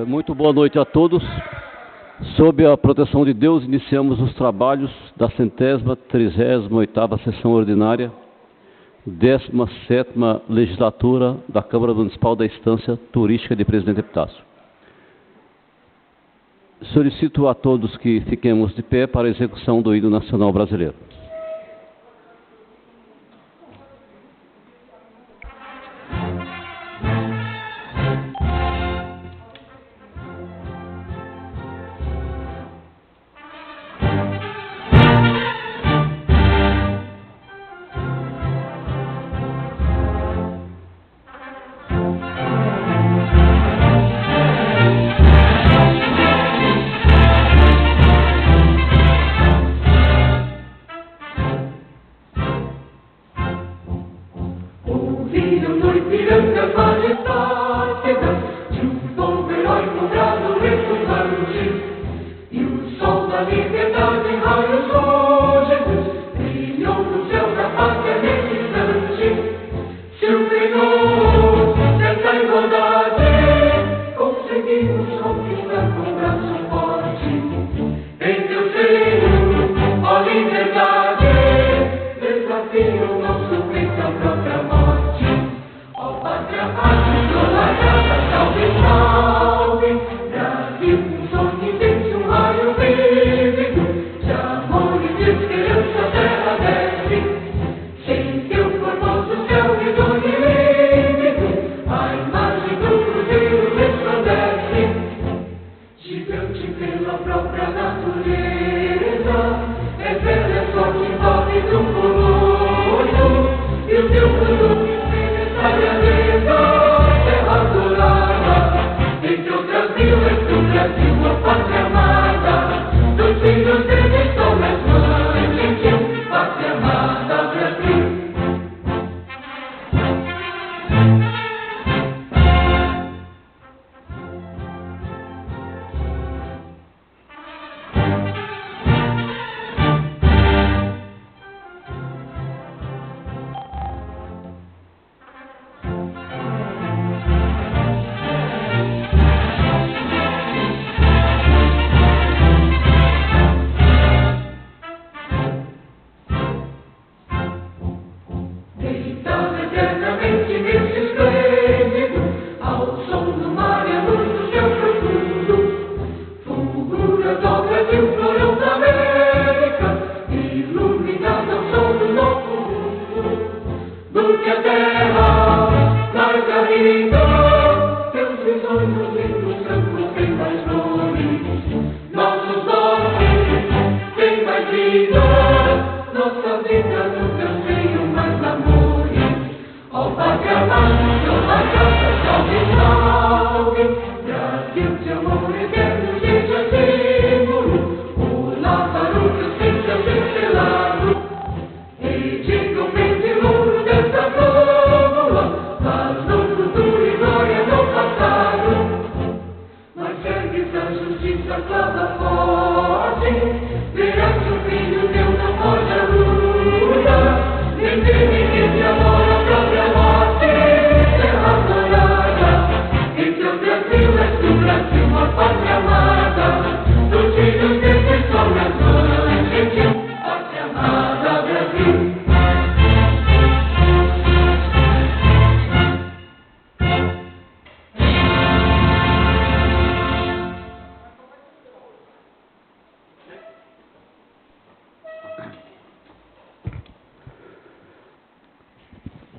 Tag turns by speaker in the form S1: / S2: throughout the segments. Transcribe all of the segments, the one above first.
S1: Muito boa noite a todos. Sob a proteção de Deus, iniciamos os trabalhos da 138ª Sessão Ordinária, 17ª Legislatura da Câmara Municipal da Estância Turística de Presidente Epitácio. Solicito a todos que fiquemos de pé para a execução do hino nacional brasileiro.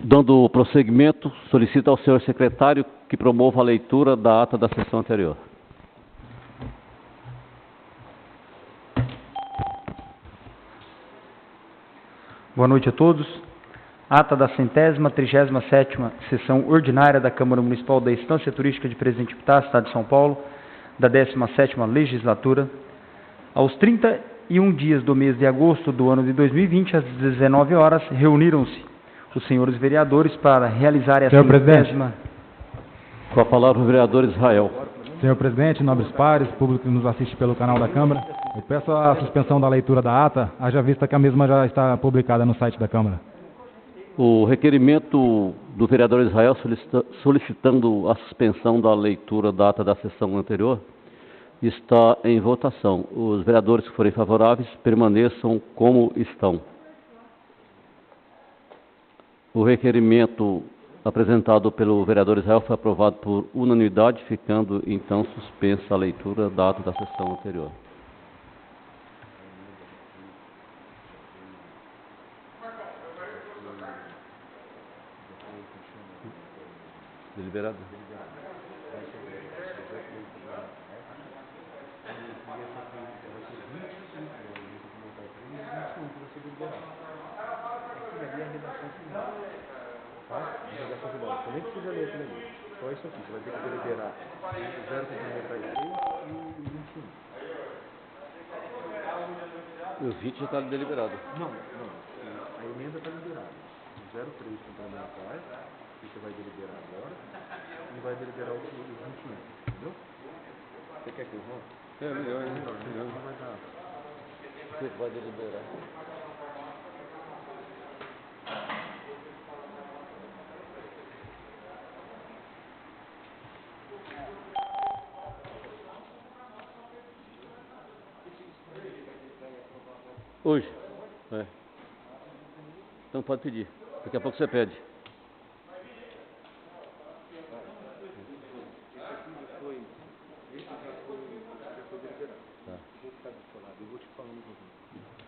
S1: Dando prosseguimento, solicito ao senhor secretário que promova a leitura da ata da sessão anterior.
S2: Boa noite a todos. Ata da 137ª Sessão Ordinária da Câmara Municipal da Estância Turística de Presidente Epitácio, Estado de São Paulo, da 17ª Legislatura. Aos 31 dias do mês de agosto do ano de 2020, às 19 horas, reuniram-se os senhores vereadores para realizar essa...
S3: Senhor presidente.
S1: Com a palavra o vereador Israel.
S3: Senhor presidente, nobres pares, público que nos assiste pelo canal da Câmara, Eu peço a suspensão da leitura da ata, haja vista que a mesma já está publicada no site da Câmara.
S1: O requerimento do vereador Israel solicitando a suspensão da leitura da ata da sessão anterior está em votação. Os vereadores que forem favoráveis permaneçam como estão. O requerimento apresentado pelo vereador Israel foi aprovado por unanimidade, ficando então suspensa a leitura da ata da sessão anterior. Deliberado?
S4: Nem precisa ler aquilo ali. Só isso aqui. Você vai ter que deliberar o 0,33 e o 21.
S1: O 20 já está deliberado.
S4: Não. A emenda está liberada. O 0,3 complementar, que você vai deliberar agora, e vai deliberar o 21. Entendeu? Você quer que eu vou?
S1: É melhor, hein?
S4: Não vai dar.
S1: Você vai deliberar. Hoje? É. Então pode pedir. Daqui a pouco você pede. Tá.
S4: Vou ficar do seu lado. Eu vou te falando um pouquinho.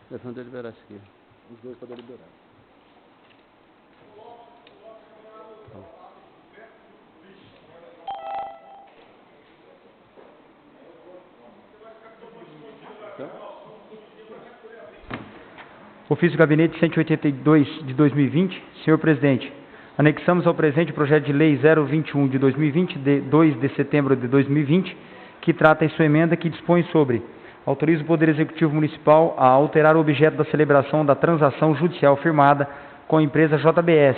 S1: Deixa deliberar isso aqui.
S4: Os dois para deliberar.
S2: Ofício do Gabinete 182 de 2020. Senhor Presidente, anexamos ao presente o projeto de lei 021 de 2020, de 2 de setembro de 2020, que trata em sua emenda que dispõe sobre: autoriza o Poder Executivo Municipal a alterar o objeto da celebração da transação judicial firmada com a empresa JBS,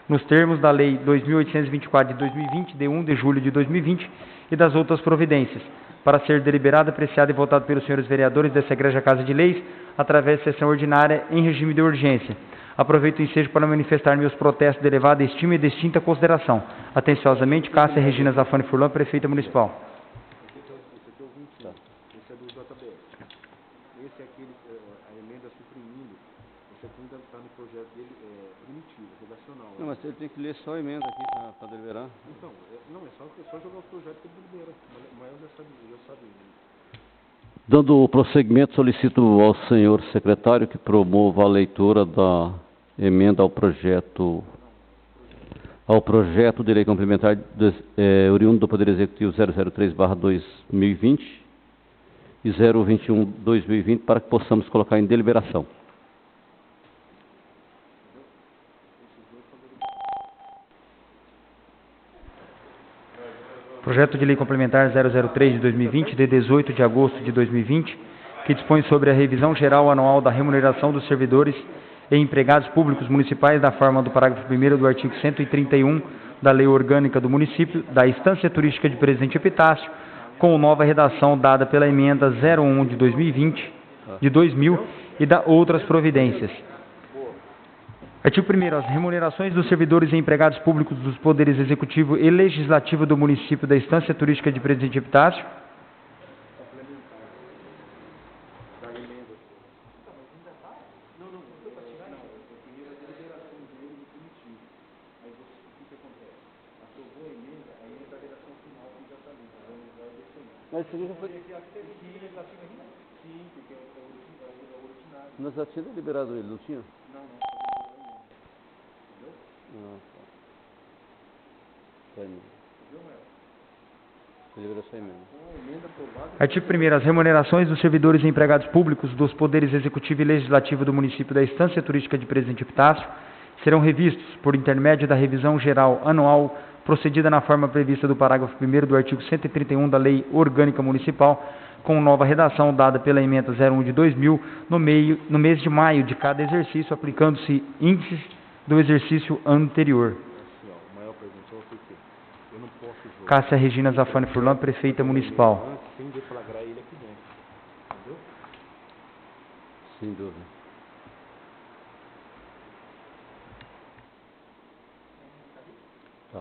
S2: nos termos da Lei 2.824 de 2020, de 1 de julho de 2020, e das outras providências, para ser deliberado, apreciado e votado pelos senhores vereadores dessa Egregia Casa de Leis, através de sessão ordinária em regime de urgência. Aproveito o ensejo para manifestar meus protestos de elevada estima e distinta consideração. Atenciosamente, Cássia Regina Zafani Furlan, Prefeita Municipal.
S4: Esse aqui é o 21. Esse é do JBS. Esse é aquele, a emenda suprimindo. Esse aqui ainda está no projeto dele primitivo, redacional.
S1: Não, mas ele tem que ler só a emenda aqui para deliberar.
S4: Então, não, é só jogar os projetos que ele delibera. Mas eu já sabia.
S1: Dando prosseguimento, solicito ao senhor secretário que promova a leitura da emenda ao projeto de lei complementar oriundo do Poder Executivo 003/2020 e 021/2020 para que possamos colocar em deliberação.
S2: Projeto de Lei Complementar 003 de 2020, de 18 de agosto de 2020, que dispõe sobre a revisão geral anual da remuneração dos servidores e empregados públicos municipais da forma do parágrafo 1º do artigo 131 da Lei Orgânica do Município, da Estância Turística de Presidente Epitácio, com nova redação dada pela emenda 01 de 2000 e da outras providências. Artigo 1º. As remunerações dos servidores e empregados públicos dos poderes executivo e legislativo do município da Estância Turística de Presidente Epitácio.
S1: Mas isso aqui já foi... Nós já tínhamos liberado ele, não tinha?
S2: Artigo 1º. As remunerações dos servidores e empregados públicos dos poderes executivo e legislativo do município da Estância Turística de Presidente Epitácio serão revistos por intermédio da revisão geral anual procedida na forma prevista do parágrafo 1º do artigo 131 da Lei Orgânica Municipal, com nova redação dada pela emenda 01 de 2000 no mês de maio de cada exercício, aplicando-se índices do exercício anterior. Cássia Regina Zafani Furlan, Prefeita Municipal.
S4: Sem deflagrar ele aqui dentro. Entendeu?
S1: Sem dúvida. Tá.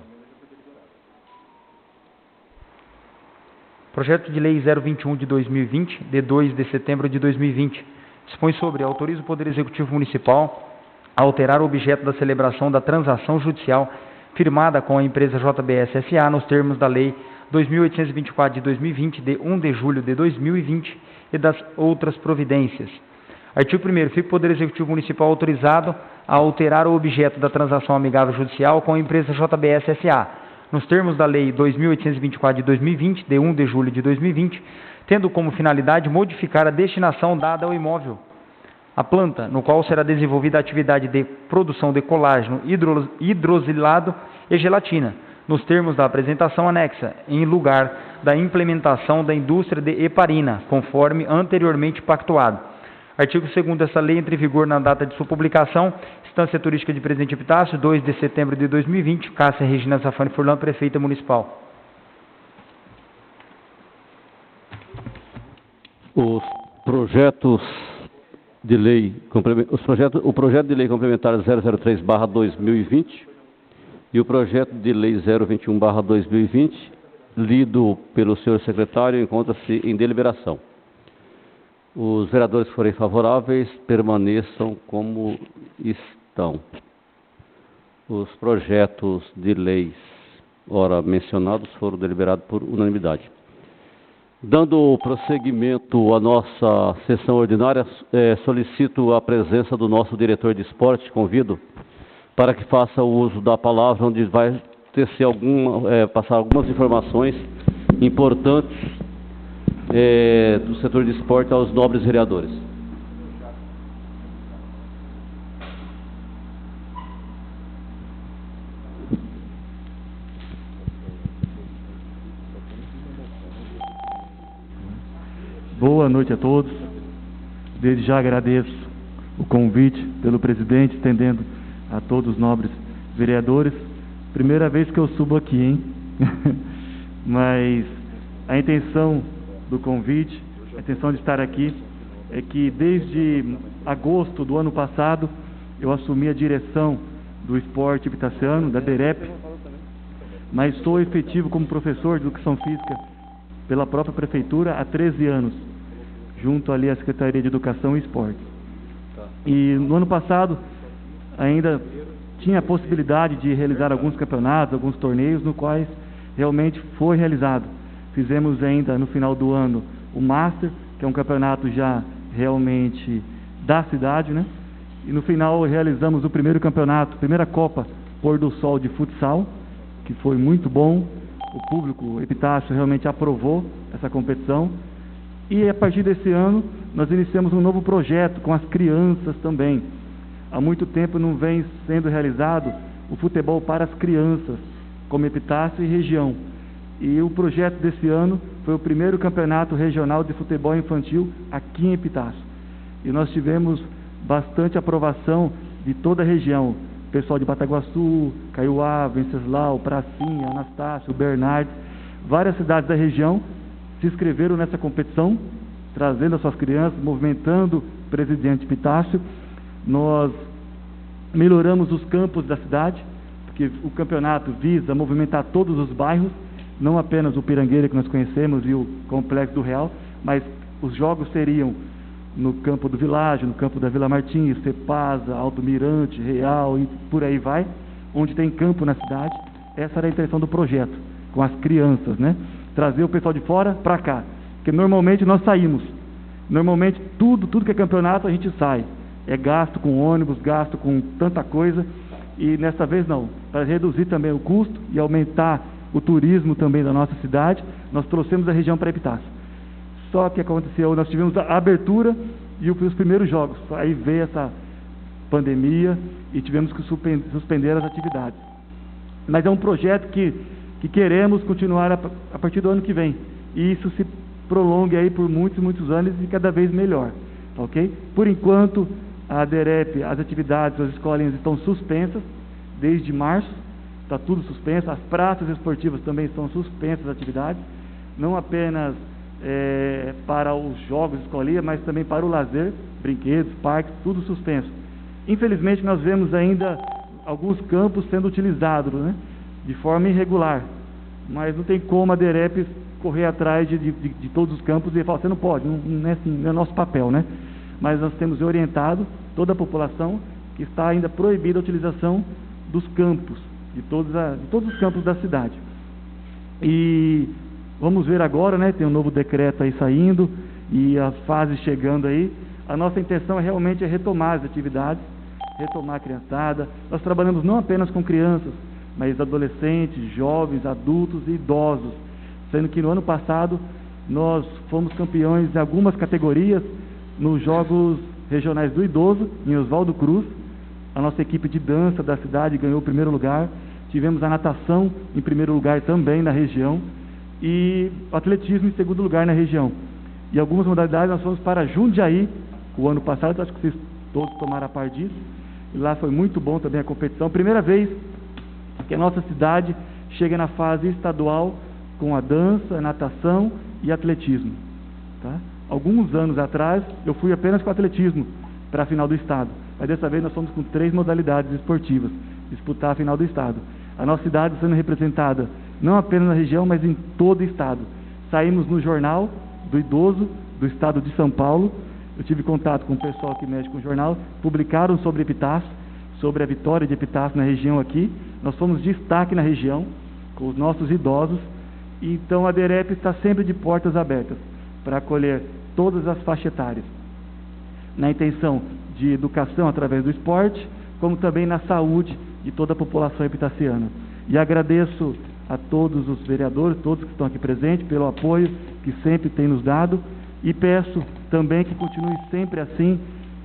S2: Projeto de Lei 021 de 2020, de 2 de setembro de 2020, dispõe sobre: autoriza o Poder Executivo Municipal a alterar o objeto da celebração da transação judicial firmada com a empresa JBS S.A. nos termos da Lei 2.824 de 2020, de 1 de julho de 2020 e das outras providências. Artigo 1º. Fica o Poder Executivo Municipal autorizado a alterar o objeto da transação amigável judicial com a empresa JBS S.A., nos termos da Lei 2.824 de 2020, de 1 de julho de 2020, tendo como finalidade modificar a destinação dada ao imóvel, a planta, no qual será desenvolvida a atividade de produção de colágeno hidrosilado e gelatina, nos termos da apresentação anexa, em lugar da implementação da indústria de heparina, conforme anteriormente pactuado. Artigo 2º. Essa lei entra em vigor na data de sua publicação. Estância Turística de Presidente Epitácio, 2 de setembro de 2020. Cássia Regina Zafani Furlan, Prefeita Municipal.
S1: Os projetos de lei, o projeto de lei complementar 003/2020 e o projeto de lei 021/2020, lido pelo senhor secretário, encontra-se em deliberação. Os vereadores que forem favoráveis permaneçam como estão. Os projetos de leis ora mencionados foram deliberados por unanimidade. Dando prosseguimento à nossa sessão ordinária, solicito a presença do nosso diretor de esporte, convido, para que faça o uso da palavra, onde vai tecer passar algumas informações importantes do setor de esporte aos nobres vereadores.
S4: Boa noite a todos. Desde já agradeço o convite pelo presidente, estendendo a todos os nobres vereadores. Primeira vez que eu subo aqui, hein? Mas a intenção do convite, a intenção de estar aqui, é que desde agosto do ano passado eu assumi a direção do esporte epitaciano, da DEREP, mas sou efetivo como professor de Educação Física pela própria Prefeitura há 13 anos, junto ali à Secretaria de Educação e Esporte. E no ano passado ainda tinha a possibilidade de realizar alguns campeonatos, alguns torneios, no quais realmente foi realizado. Fizemos ainda no final do ano o Master, que é um campeonato já realmente da cidade, né? E no final realizamos o primeiro campeonato, primeira Copa Pôr do Sol de futsal, que foi muito bom. O público Epitácio realmente aprovou essa competição. E a partir desse ano nós iniciamos um novo projeto com as crianças também. Há muito tempo não vem sendo realizado o futebol para as crianças, como Epitácio e região. E o projeto desse ano foi o primeiro campeonato regional de futebol infantil aqui em Epitácio. E nós tivemos bastante aprovação de toda a região. Pessoal de Bataguaçu, Caiuá, Venceslau, Pracinha, Anastácio, Bernardes, várias cidades da região se inscreveram nessa competição, trazendo as suas crianças, movimentando o presidente Epitácio. Nós melhoramos os campos da cidade, porque o campeonato visa movimentar todos os bairros, não apenas o Pirangueira que nós conhecemos e o Complexo do Real, mas os jogos seriam no campo do Világio, no campo da Vila Martins, Cepasa, Alto Mirante, Real e por aí vai, onde tem campo na cidade. Essa era a intenção do projeto, com as crianças, né? Trazer o pessoal de fora para cá, porque normalmente nós saímos. Normalmente tudo que é campeonato a gente sai. É gasto com ônibus, gasto com tanta coisa, e nessa vez não. Para reduzir também o custo e aumentar o turismo também da nossa cidade, nós trouxemos a região para Epitácio. Só que aconteceu, nós tivemos a abertura e os primeiros jogos. Aí veio essa pandemia e tivemos que suspender as atividades. Mas é um projeto que queremos continuar a partir do ano que vem. E isso se prolongue aí por muitos anos e cada vez melhor. Ok? Por enquanto, a DEREP, as atividades, as escolinhas estão suspensas desde março. Está tudo suspenso. As praças esportivas também estão suspensas as atividades. Não apenas para os jogos de escolinha, mas também para o lazer, brinquedos, parques, tudo suspenso. Infelizmente, nós vemos ainda alguns campos sendo utilizados, né, de forma irregular, mas não tem como a DEREP correr atrás de todos os campos e falar, você não pode, não é assim, não é nosso papel, né? Mas nós temos orientado toda a população que está ainda proibida a utilização dos campos, de todos os campos da cidade. E vamos ver agora, né, tem um novo decreto aí saindo e a fase chegando aí. A nossa intenção realmente é retomar as atividades, retomar a criançada. Nós trabalhamos não apenas com crianças, mas adolescentes, jovens, adultos e idosos, sendo que no ano passado nós fomos campeões em algumas categorias nos Jogos Regionais do Idoso, em Oswaldo Cruz. A nossa equipe de dança da cidade ganhou o primeiro lugar. Tivemos a natação em primeiro lugar também na região e o atletismo em segundo lugar na região. E algumas modalidades nós fomos para Jundiaí o ano passado, acho que vocês todos tomaram a par disso. E lá foi muito bom também a competição. Primeira vez que a nossa cidade chega na fase estadual com a dança, a natação e atletismo. Tá? Alguns anos atrás eu fui apenas com atletismo para a final do estado. Mas dessa vez nós fomos com 3 modalidades esportivas disputar a final do estado. A nossa cidade sendo representada não apenas na região, mas em todo o estado. Saímos no Jornal do Idoso do estado de São Paulo. Eu tive contato com o pessoal que mexe com o jornal, publicaram sobre Epitácio, sobre a vitória de Epitácio na região aqui. Nós fomos destaque na região com os nossos idosos. Então a DEREP está sempre de portas abertas para acolher todas as faixas etárias, na intenção de educação através do esporte, como também na saúde de toda a população epitaciana. E agradeço a todos os vereadores, todos que estão aqui presentes, pelo apoio que sempre têm nos dado, e peço também que continue sempre assim,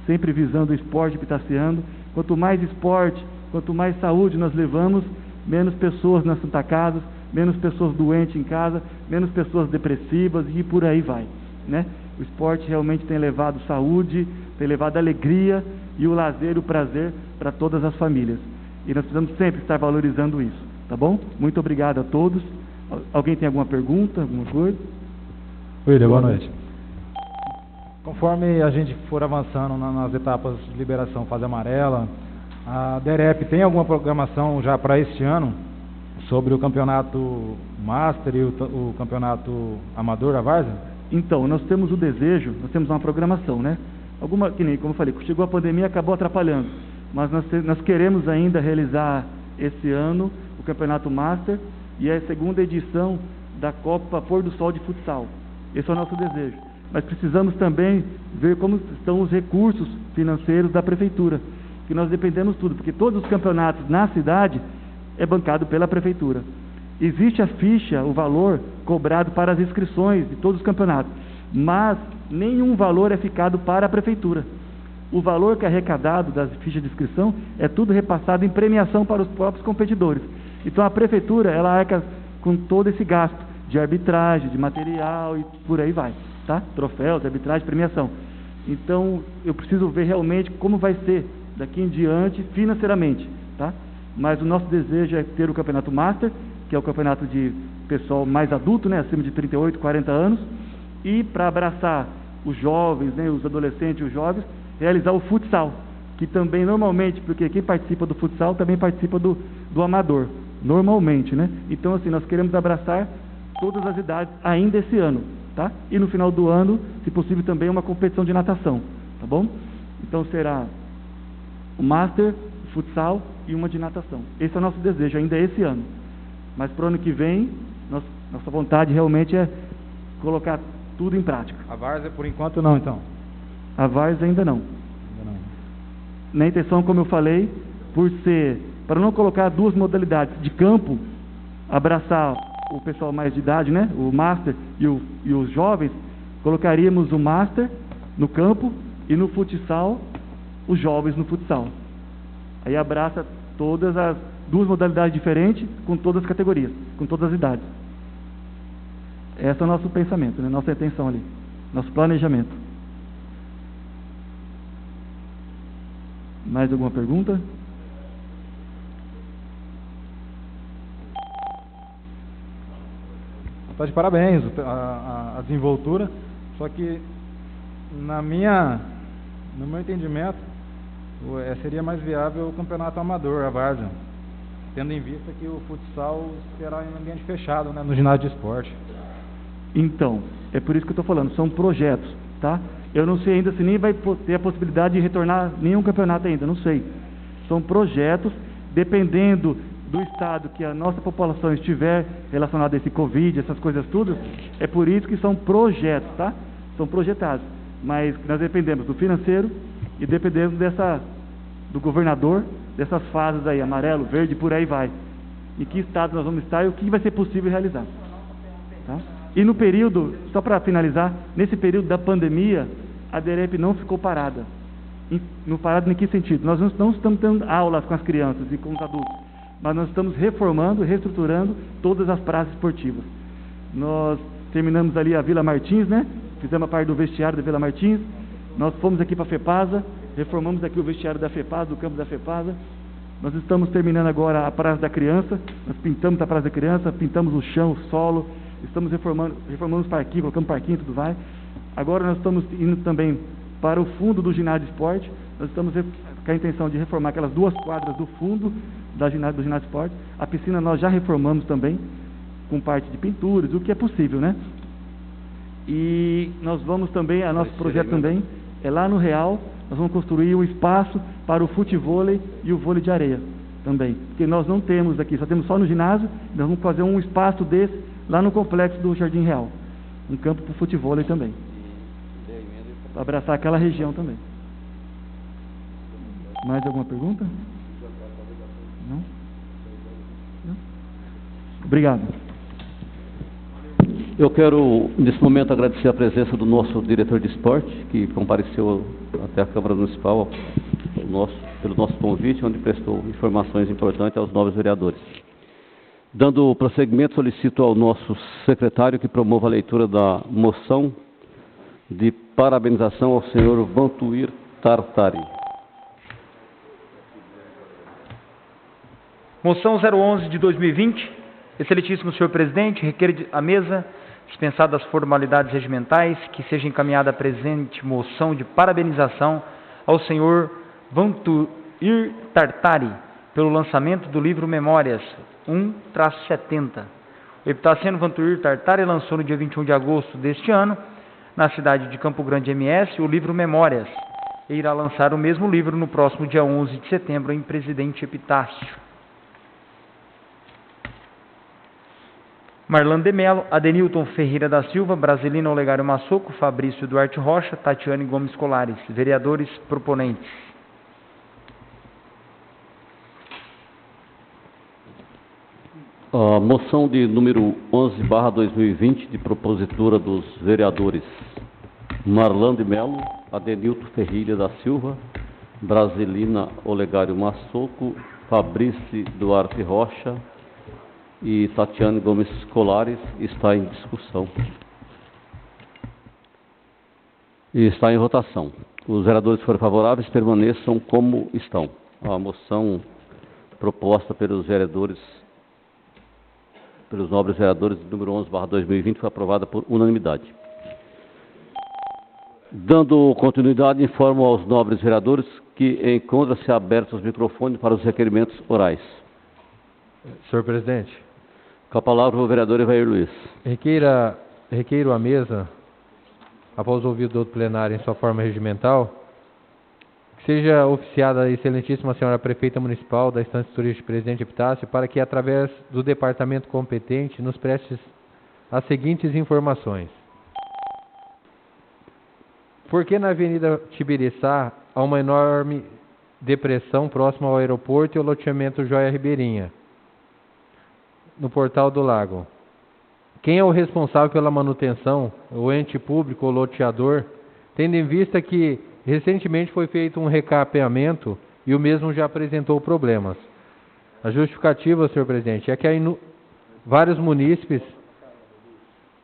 S4: sempre visando o esporte epitaciano. Quanto mais esporte, quanto mais saúde nós levamos, menos pessoas nas Santa Casas, menos pessoas doentes em casa, menos pessoas depressivas e por aí vai, né? O esporte realmente tem levado saúde, tem levado alegria e o lazer e o prazer para todas as famílias. E nós precisamos sempre estar valorizando isso, tá bom? Muito obrigado a todos. Alguém tem alguma pergunta, alguma coisa?
S3: William, boa noite. Conforme a gente for avançando nas etapas de liberação fase amarela, a DEREP tem alguma programação já para este ano sobre o campeonato Master e o campeonato Amador, a Várzea?
S4: Então, nós temos o desejo, nós temos uma programação, né? Que nem, como eu falei, chegou a pandemia, acabou atrapalhando, mas nós queremos ainda realizar esse ano o campeonato Master e a segunda edição da Copa Pôr do Sol de Futsal. Esse é o nosso desejo. Mas precisamos também ver como estão os recursos financeiros da prefeitura, que nós dependemos tudo, porque todos os campeonatos na cidade é bancado pela prefeitura. Existe a ficha, o valor cobrado para as inscrições de todos os campeonatos, mas nenhum valor é ficado para a prefeitura. O valor que é arrecadado das fichas de inscrição é tudo repassado em premiação para os próprios competidores. Então a prefeitura, ela arca com todo esse gasto de arbitragem, de material e por aí vai, tá? Troféus, arbitragem, premiação. Então eu preciso ver realmente como vai ser daqui em diante financeiramente, tá? Mas o nosso desejo é ter o campeonato Master, que é o campeonato de pessoal mais adulto, né, acima de 38, 40 anos, e para abraçar os jovens, né, os adolescentes e os jovens, realizar o futsal, que também normalmente, porque quem participa do futsal também participa do amador, normalmente, né? Então assim, nós queremos abraçar todas as idades ainda esse ano, tá? E no final do ano, se possível, também uma competição de natação, tá bom? Então será o Master, o futsal e uma de natação. Esse é o nosso desejo, ainda esse ano. Mas para o ano que vem, nossa vontade realmente é colocar tudo em prática.
S3: A Várzea, por enquanto, não, então?
S4: A Várzea ainda não.
S3: Ainda não.
S4: Na intenção, como eu falei, para não colocar 2 modalidades de campo, abraçar o pessoal mais de idade, né, o Master e os jovens, colocaríamos o Master no campo e no futsal, os jovens no futsal. Aí abraça todas as 2 modalidades diferentes, com todas as categorias, com todas as idades. Esse é o nosso pensamento, né? Nossa intenção ali, nosso planejamento. Mais alguma pergunta?
S3: tá de parabéns a desenvoltura, só que no meu entendimento seria mais viável o campeonato amador, a várzea, tendo em vista que o futsal será em ambiente fechado, né, no ginásio de esporte.
S4: Então, é por isso que eu estou falando, são projetos, tá? Eu não sei ainda se nem vai ter a possibilidade de retornar nenhum campeonato ainda, não sei. São projetos, dependendo do estado que a nossa população estiver relacionada a esse Covid, essas coisas tudo, é por isso que são projetos, tá? São projetados. Mas nós dependemos do financeiro e dependemos do governador, dessas fases aí, amarelo, verde, por aí vai. Em que estado nós vamos estar e o que vai ser possível realizar. Tá? E no período, só para finalizar, nesse período da pandemia, a DEREP não ficou parada. Não parada em que sentido? Nós não estamos tendo aulas com as crianças e com os adultos, mas nós estamos reformando, reestruturando todas as praças esportivas. Nós terminamos ali a Vila Martins, né? Fizemos a parte do vestiário da Vila Martins. Nós fomos aqui para a FEPASA, reformamos aqui o vestiário da FEPASA, do campo da FEPASA. Nós estamos terminando agora a Praça da Criança. Nós pintamos a Praça da Criança, pintamos o chão, o solo. Estamos reformando os parquinhos, colocamos parquinho, tudo vai. Agora nós estamos indo também para o fundo do ginásio de esporte. Nós estamos com a intenção de reformar aquelas 2 quadras do fundo do ginásio de esporte. A piscina nós já reformamos também, com parte de pinturas, o que é possível, né? E nós vamos também, nosso projeto também é lá no Real, nós vamos construir um espaço para o futevôlei e o vôlei de areia também. Porque nós não temos aqui, só temos só no ginásio, nós vamos fazer um espaço desse lá no complexo do Jardim Real. Um campo para o futevôlei também. Para abraçar aquela região também. Mais alguma pergunta? Não? Não? Obrigado.
S1: Eu quero, nesse momento, agradecer a presença do nosso diretor de esporte, que compareceu até a Câmara Municipal pelo nosso convite, onde prestou informações importantes aos nobres vereadores. Dando prosseguimento, solicito ao nosso secretário que promova a leitura da moção de parabenização ao senhor Vantuir Tartari.
S2: Moção 011 de 2020. Excelentíssimo senhor presidente, requer à mesa, dispensadas as formalidades regimentais, que seja encaminhada a presente moção de parabenização ao senhor Vantuir Tartari pelo lançamento do livro Memórias 1-70. O Epitácio Vantuir Tartari lançou no dia 21 de agosto deste ano, na cidade de Campo Grande, MS, o livro Memórias, e irá lançar o mesmo livro no próximo dia 11 de setembro em Presidente Epitácio. Marlan de Mello, Adenilton Ferreira da Silva, Brasilina Olegário Massoco, Fabrício Duarte Rocha, Tatiane Gomes Colares. Vereadores proponentes.
S1: A moção de número 11/2020, de propositura dos vereadores Marlan de Mello, Adenilton Ferreira da Silva, Brasilina Olegário Massoco, Fabrício Duarte Rocha e Tatiane Gomes Colares, está em discussão e está em votação. Os vereadores que forem favoráveis permaneçam como estão. A moção proposta pelos nobres vereadores de número 11/2020 foi aprovada por unanimidade. Dando continuidade, informo aos nobres vereadores que encontram-se abertos os microfones para os requerimentos orais.
S5: Senhor presidente,
S1: com a palavra o vereador Evair Luiz.
S5: Requeiro à mesa, após ouvido do plenário em sua forma regimental, que seja oficiada a excelentíssima senhora prefeita municipal da Estância Turística Presidente Epitácio para que, através do departamento competente, nos preste as seguintes informações. Por que na Avenida Tibiriçá há uma enorme depressão próxima ao aeroporto e ao loteamento Joia Ribeirinha, no Portal do Lago? Quem é o responsável pela manutenção, o ente público ou loteador, tendo em vista que recentemente foi feito um recapeamento e o mesmo já apresentou problemas? A justificativa, senhor presidente, é que há vários munícipes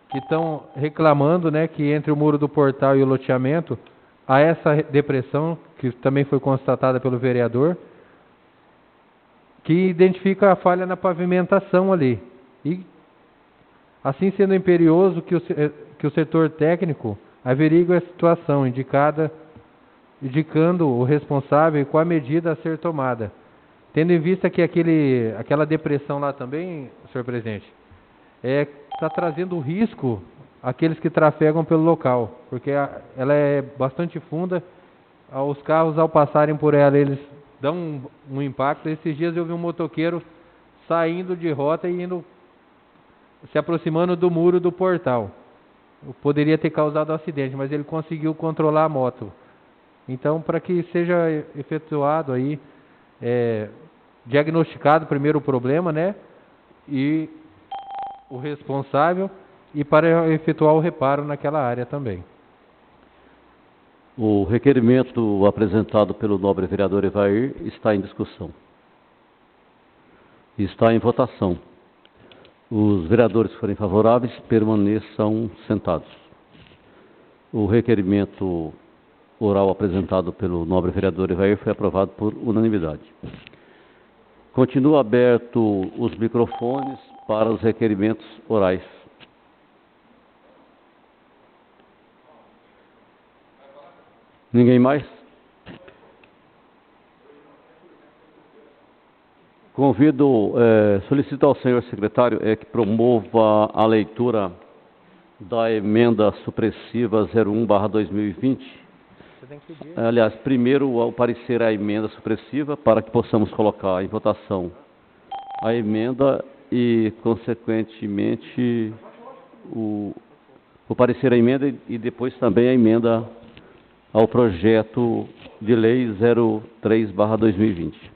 S5: que estão reclamando, né, que entre o muro do portal e o loteamento há essa depressão, que também foi constatada pelo vereador, que identifica a falha na pavimentação ali. E Assim sendo imperioso que o setor técnico averigue a situação indicando o responsável e qual a medida a ser tomada. Tendo em vista que aquela depressão lá também, senhor presidente, está trazendo risco àqueles que trafegam pelo local, porque ela é bastante funda, os carros ao passarem por ela, eles dão um impacto. Esses dias eu vi um motoqueiro saindo de rota e se aproximando do muro do portal. Poderia ter causado um acidente, mas ele conseguiu controlar a moto. Então, para que seja efetuado aí, diagnosticado primeiro o problema, né? E o responsável, e para efetuar o reparo naquela área também.
S1: O requerimento apresentado pelo nobre vereador Evair está em discussão. Está em votação. Os vereadores que forem favoráveis permaneçam sentados. O requerimento oral apresentado pelo nobre vereador Evair foi aprovado por unanimidade. Continua aberto os microfones para os requerimentos orais. Ninguém mais? Solicito ao senhor secretário que promova a leitura da emenda supressiva 01/2020.
S5: Você tem que pedir.
S1: Aliás, primeiro ao parecer a emenda supressiva, para que possamos colocar em votação a emenda e, consequentemente, o parecer à emenda e depois também a emenda ao projeto de lei 03/2020.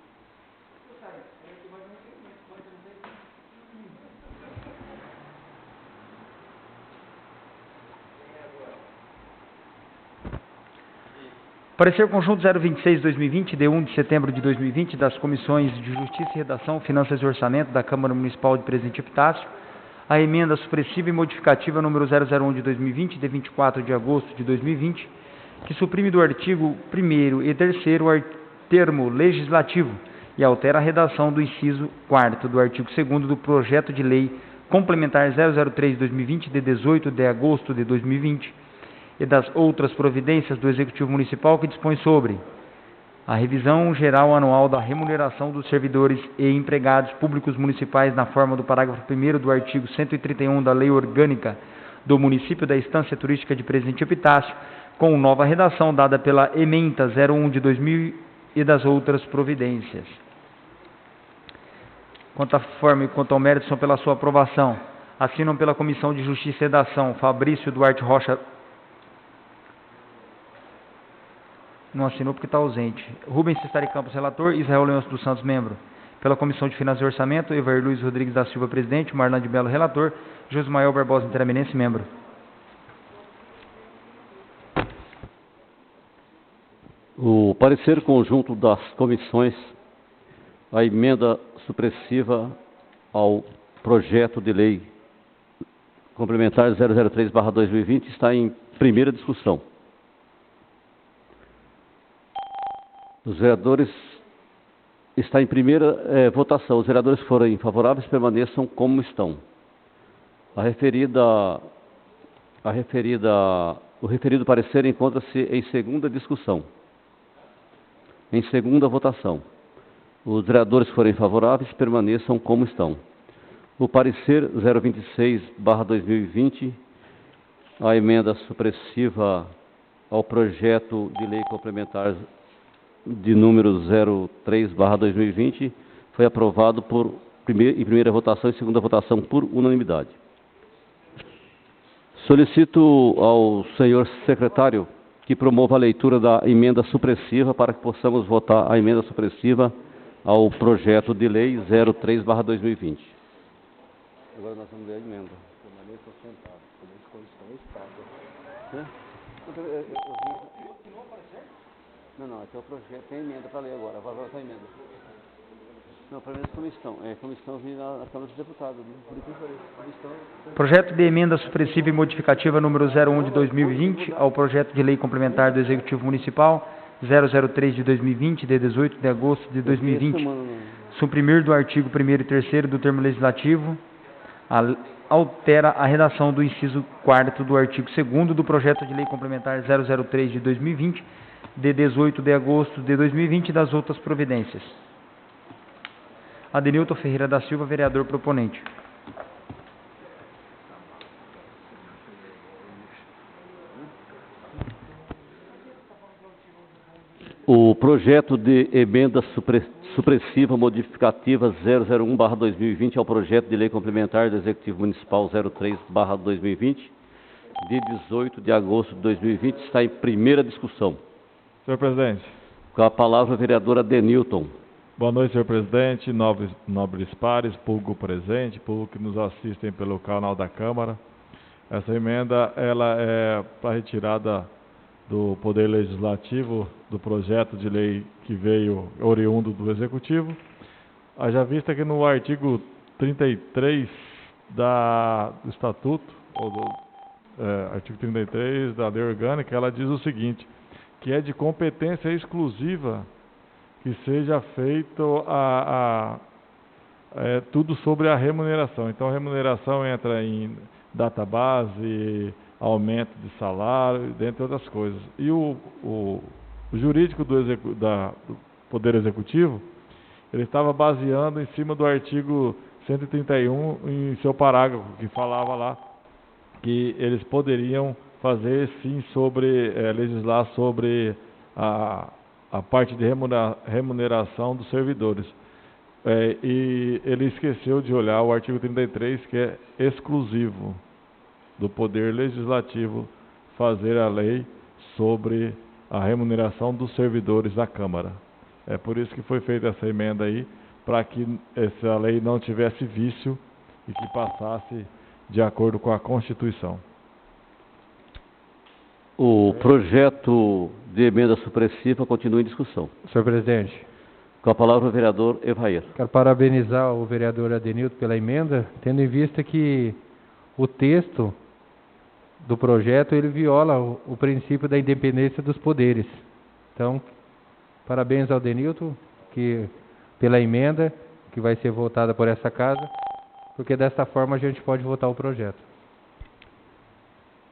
S2: Parecer conjunto 026/2020, de 1 de setembro de 2020, das Comissões de Justiça e Redação, Finanças e Orçamento da Câmara Municipal de Presidente Epitácio, a emenda supressiva e modificativa número 001 de 2020, de 24 de agosto de 2020, que suprime do artigo 1º e 3º o termo legislativo e altera a redação do inciso 4º do artigo 2º do projeto de lei complementar 003 de 2020, de 18 de agosto de 2020, e das outras providências do Executivo Municipal que dispõe sobre a revisão geral anual da remuneração dos servidores e empregados públicos municipais na forma do parágrafo 1º do artigo 131 da Lei Orgânica do Município da Estância Turística de Presidente Epitácio, com nova redação dada pela ementa 01 de 2000 e das outras providências. Quanto à forma e quanto ao mérito, são pela sua aprovação. Assinam pela Comissão de Justiça e Redação Fabrício Duarte Rocha. Não assinou porque está ausente. Rubens Cestari Campos, relator. Israel Leôncio dos Santos, membro. Pela Comissão de Finanças e Orçamento, Evair Luiz Rodrigues da Silva, presidente. Marlon de Mello, relator. Josmael Barbosa Interaminense, membro.
S1: O parecer conjunto das comissões, a emenda supressiva ao projeto de lei complementar 003/2020 está em primeira discussão. Os vereadores está em primeira votação. Os vereadores que forem favoráveis permaneçam como estão. O referido parecer encontra-se em segunda discussão. Em segunda votação. Os vereadores que forem favoráveis permaneçam como estão. O parecer 026/2020, a emenda supressiva ao projeto de lei complementar de número 03/2020, foi aprovado em primeira votação e segunda votação por unanimidade. Solicito ao senhor secretário que promova a leitura da emenda supressiva para que possamos votar a emenda supressiva ao projeto de lei 03/2020. Agora nós vamos ler a emenda. Permaneça sentado. Não, aqui é o projeto, tem emenda para ler agora, vai votar a emenda. Não, para mim é comissão. Comissão vem na Câmara dos Deputados, né? Por isso comissão.
S2: Projeto de emenda supressiva e modificativa número 01 de 2020 ao projeto de lei complementar do Executivo Municipal 003 de 2020, de 18 de agosto de 2020. Suprimir do artigo 1º e 3º do termo legislativo Altera a redação do inciso 4º do artigo 2º do projeto de lei complementar 003 de 2020, de 18 de agosto de 2020 e das outras providências. Adenilton Ferreira da Silva, vereador proponente.
S1: O projeto de emenda supressiva modificativa 001/2020 ao projeto de lei complementar do Executivo Municipal 03/2020, de 18 de agosto de 2020, está em primeira discussão.
S6: Senhor presidente.
S1: Com a palavra, o vereador Adenilton.
S6: Boa noite, senhor presidente, nobres pares, público presente, público que nos assistem pelo canal da Câmara. Essa emenda ela é para retirada do Poder Legislativo do projeto de lei que veio oriundo do Executivo. Haja vista que no artigo 33 do Estatuto, artigo 33 da Lei Orgânica, ela diz o seguinte, que é de competência exclusiva que seja feito tudo sobre a remuneração. Então, a remuneração entra em database, aumento de salário, dentre outras coisas. E o jurídico do Poder Executivo, ele estava baseando em cima do artigo 131, em seu parágrafo, que falava lá que eles poderiam fazer, sim, legislar sobre a parte de remuneração dos servidores. E ele esqueceu de olhar o artigo 33, que é exclusivo do Poder Legislativo fazer a lei sobre a remuneração dos servidores da Câmara. É por isso que foi feita essa emenda aí, para que essa lei não tivesse vício e que passasse de acordo com a Constituição.
S1: O projeto de emenda supressiva continua em discussão.
S5: Senhor presidente.
S1: Com a palavra, o vereador Evair.
S5: Quero parabenizar o vereador Adenilton pela emenda, tendo em vista que o texto do projeto ele viola o princípio da independência dos poderes. Então, parabéns ao Adenilton pela emenda que vai ser votada por essa casa, porque desta forma a gente pode votar o projeto.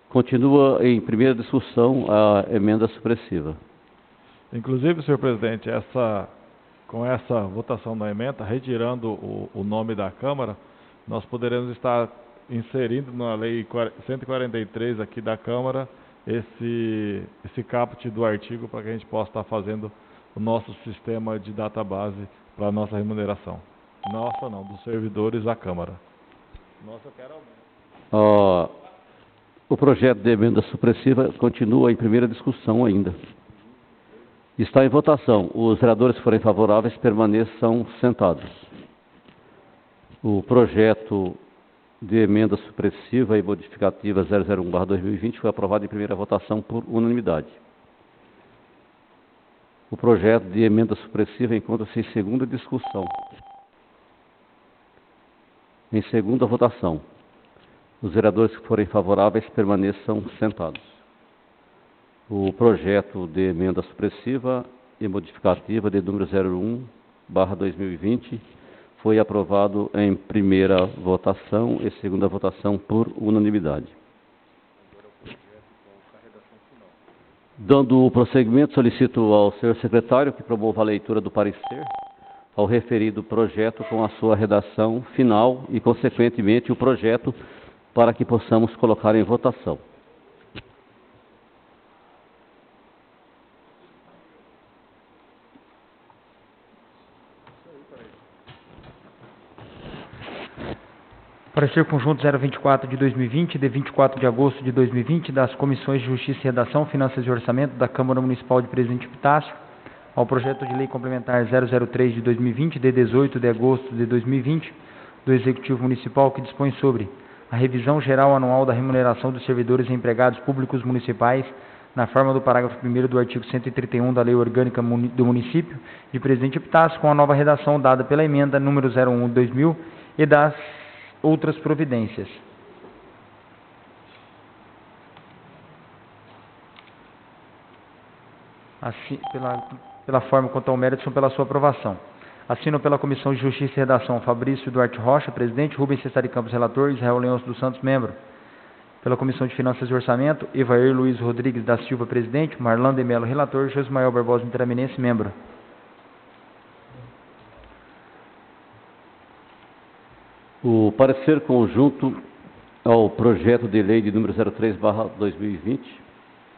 S1: Continua em primeira discussão a emenda supressiva.
S6: Inclusive, senhor presidente, com essa votação da emenda, retirando o nome da Câmara, nós poderemos estar inserindo na Lei 143 aqui da Câmara esse caput do artigo para que a gente possa estar fazendo o nosso sistema de database para a nossa remuneração. Nossa não, dos servidores da Câmara. Nossa, eu quero aumento.
S1: O projeto de emenda supressiva continua em primeira discussão ainda. Está em votação. Os vereadores que forem favoráveis permaneçam sentados. O projeto de emenda supressiva e modificativa 001/2020 foi aprovado em primeira votação por unanimidade. O projeto de emenda supressiva encontra-se em segunda discussão. Em segunda votação. Os vereadores que forem favoráveis permaneçam sentados. O projeto de emenda supressiva e modificativa de número 01/2020 foi aprovado em primeira votação e segunda votação por unanimidade. Dando o prosseguimento, solicito ao senhor secretário que promova a leitura do parecer ao referido projeto com a sua redação final e, consequentemente, o projeto para que possamos colocar em votação.
S2: Parecer conjunto 024 de 2020, de 24 de agosto de 2020, das Comissões de Justiça e Redação, Finanças e Orçamento da Câmara Municipal de Presidente Epitácio, ao projeto de lei complementar 003 de 2020, de 18 de agosto de 2020, do Executivo Municipal, que dispõe sobre a revisão geral anual da remuneração dos servidores e empregados públicos municipais, na forma do parágrafo 1º do artigo 131 da Lei Orgânica do Município de Presidente Epitácio, com a nova redação dada pela emenda número 01 de 2000 e das outras providências. Assim, pela forma quanto ao mérito, são pela sua aprovação. Assinam pela Comissão de Justiça e Redação Fabrício Duarte Rocha, presidente, Rubens Cestari Campos, relator, Israel Leôncio dos Santos, membro. Pela Comissão de Finanças e Orçamento, Evair Luiz Rodrigues da Silva, presidente, Marlan de Mello, relator, Josmael Barbosa Interaminense, membro.
S1: O parecer conjunto ao projeto de lei de número 03/2020,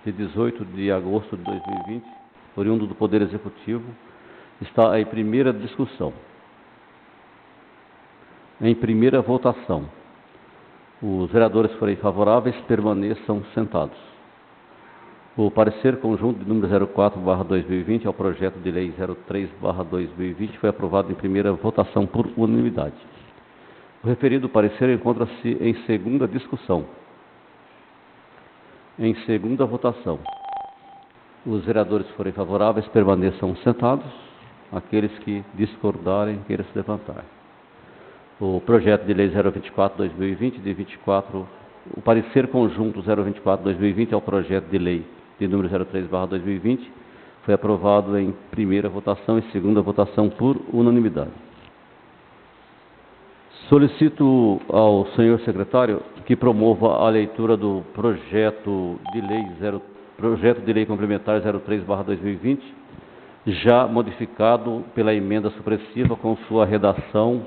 S1: de 18 de agosto de 2020, oriundo do Poder Executivo, está em primeira discussão. Em primeira votação. Os vereadores forem favoráveis, permaneçam sentados. O parecer conjunto de número 04/2020 ao projeto de lei 03/2020 foi aprovado em primeira votação por unanimidade. O referido parecer encontra-se em segunda discussão. Em segunda votação. Os vereadores forem favoráveis, permaneçam sentados. Aqueles que discordarem, queiram se levantar. O projeto de lei 024/2020, de 24, o parecer conjunto 024/2020 ao projeto de lei de número 03/2020 foi aprovado em primeira votação e segunda votação por unanimidade. Solicito ao senhor secretário que promova a leitura do projeto de lei complementar 03/2020, já modificado pela emenda supressiva com sua redação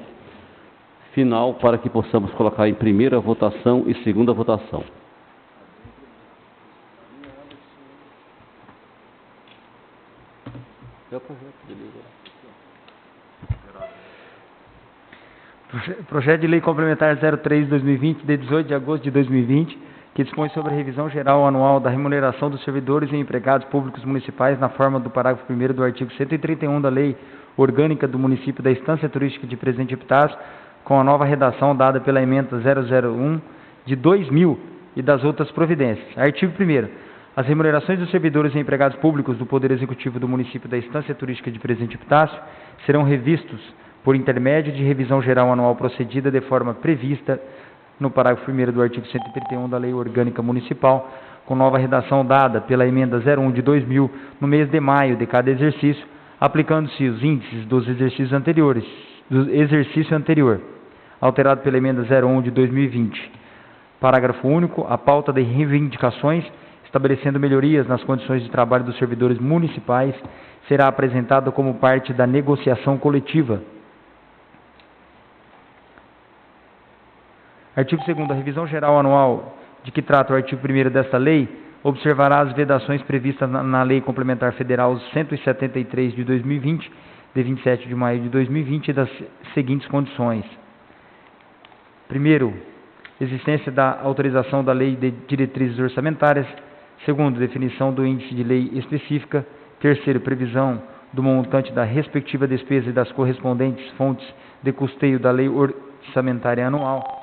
S1: final, para que possamos colocar em primeira votação e segunda votação.
S2: Projeto de lei complementar 03/2020, de 18 de agosto de 2020, que dispõe sobre a revisão geral anual da remuneração dos servidores e empregados públicos municipais na forma do parágrafo 1º do artigo 131 da Lei Orgânica do Município da Estância Turística de Presidente Epitácio, com a nova redação dada pela emenda 001 de 2000 e das outras providências. Artigo 1º. As remunerações dos servidores e empregados públicos do Poder Executivo do Município da Estância Turística de Presidente Epitácio serão revistos por intermédio de revisão geral anual procedida de forma prevista no parágrafo 1º do artigo 131 da Lei Orgânica Municipal, com nova redação dada pela emenda 01 de 2000 no mês de maio de cada exercício, aplicando-se os índices dos exercícios anteriores, do exercício anterior, alterado pela emenda 01 de 2020. Parágrafo único. A pauta de reivindicações, estabelecendo melhorias nas condições de trabalho dos servidores municipais, será apresentada como parte da negociação coletiva. Artigo 2º. A revisão geral anual de que trata o artigo 1º desta lei observará as vedações previstas na Lei Complementar Federal 173 de 2020, de 27 de maio de 2020, das seguintes condições. Primeiro, existência da autorização da Lei de Diretrizes Orçamentárias. Segundo, definição do índice de lei específica. Terceiro, previsão do montante da respectiva despesa e das correspondentes fontes de custeio da Lei Orçamentária Anual.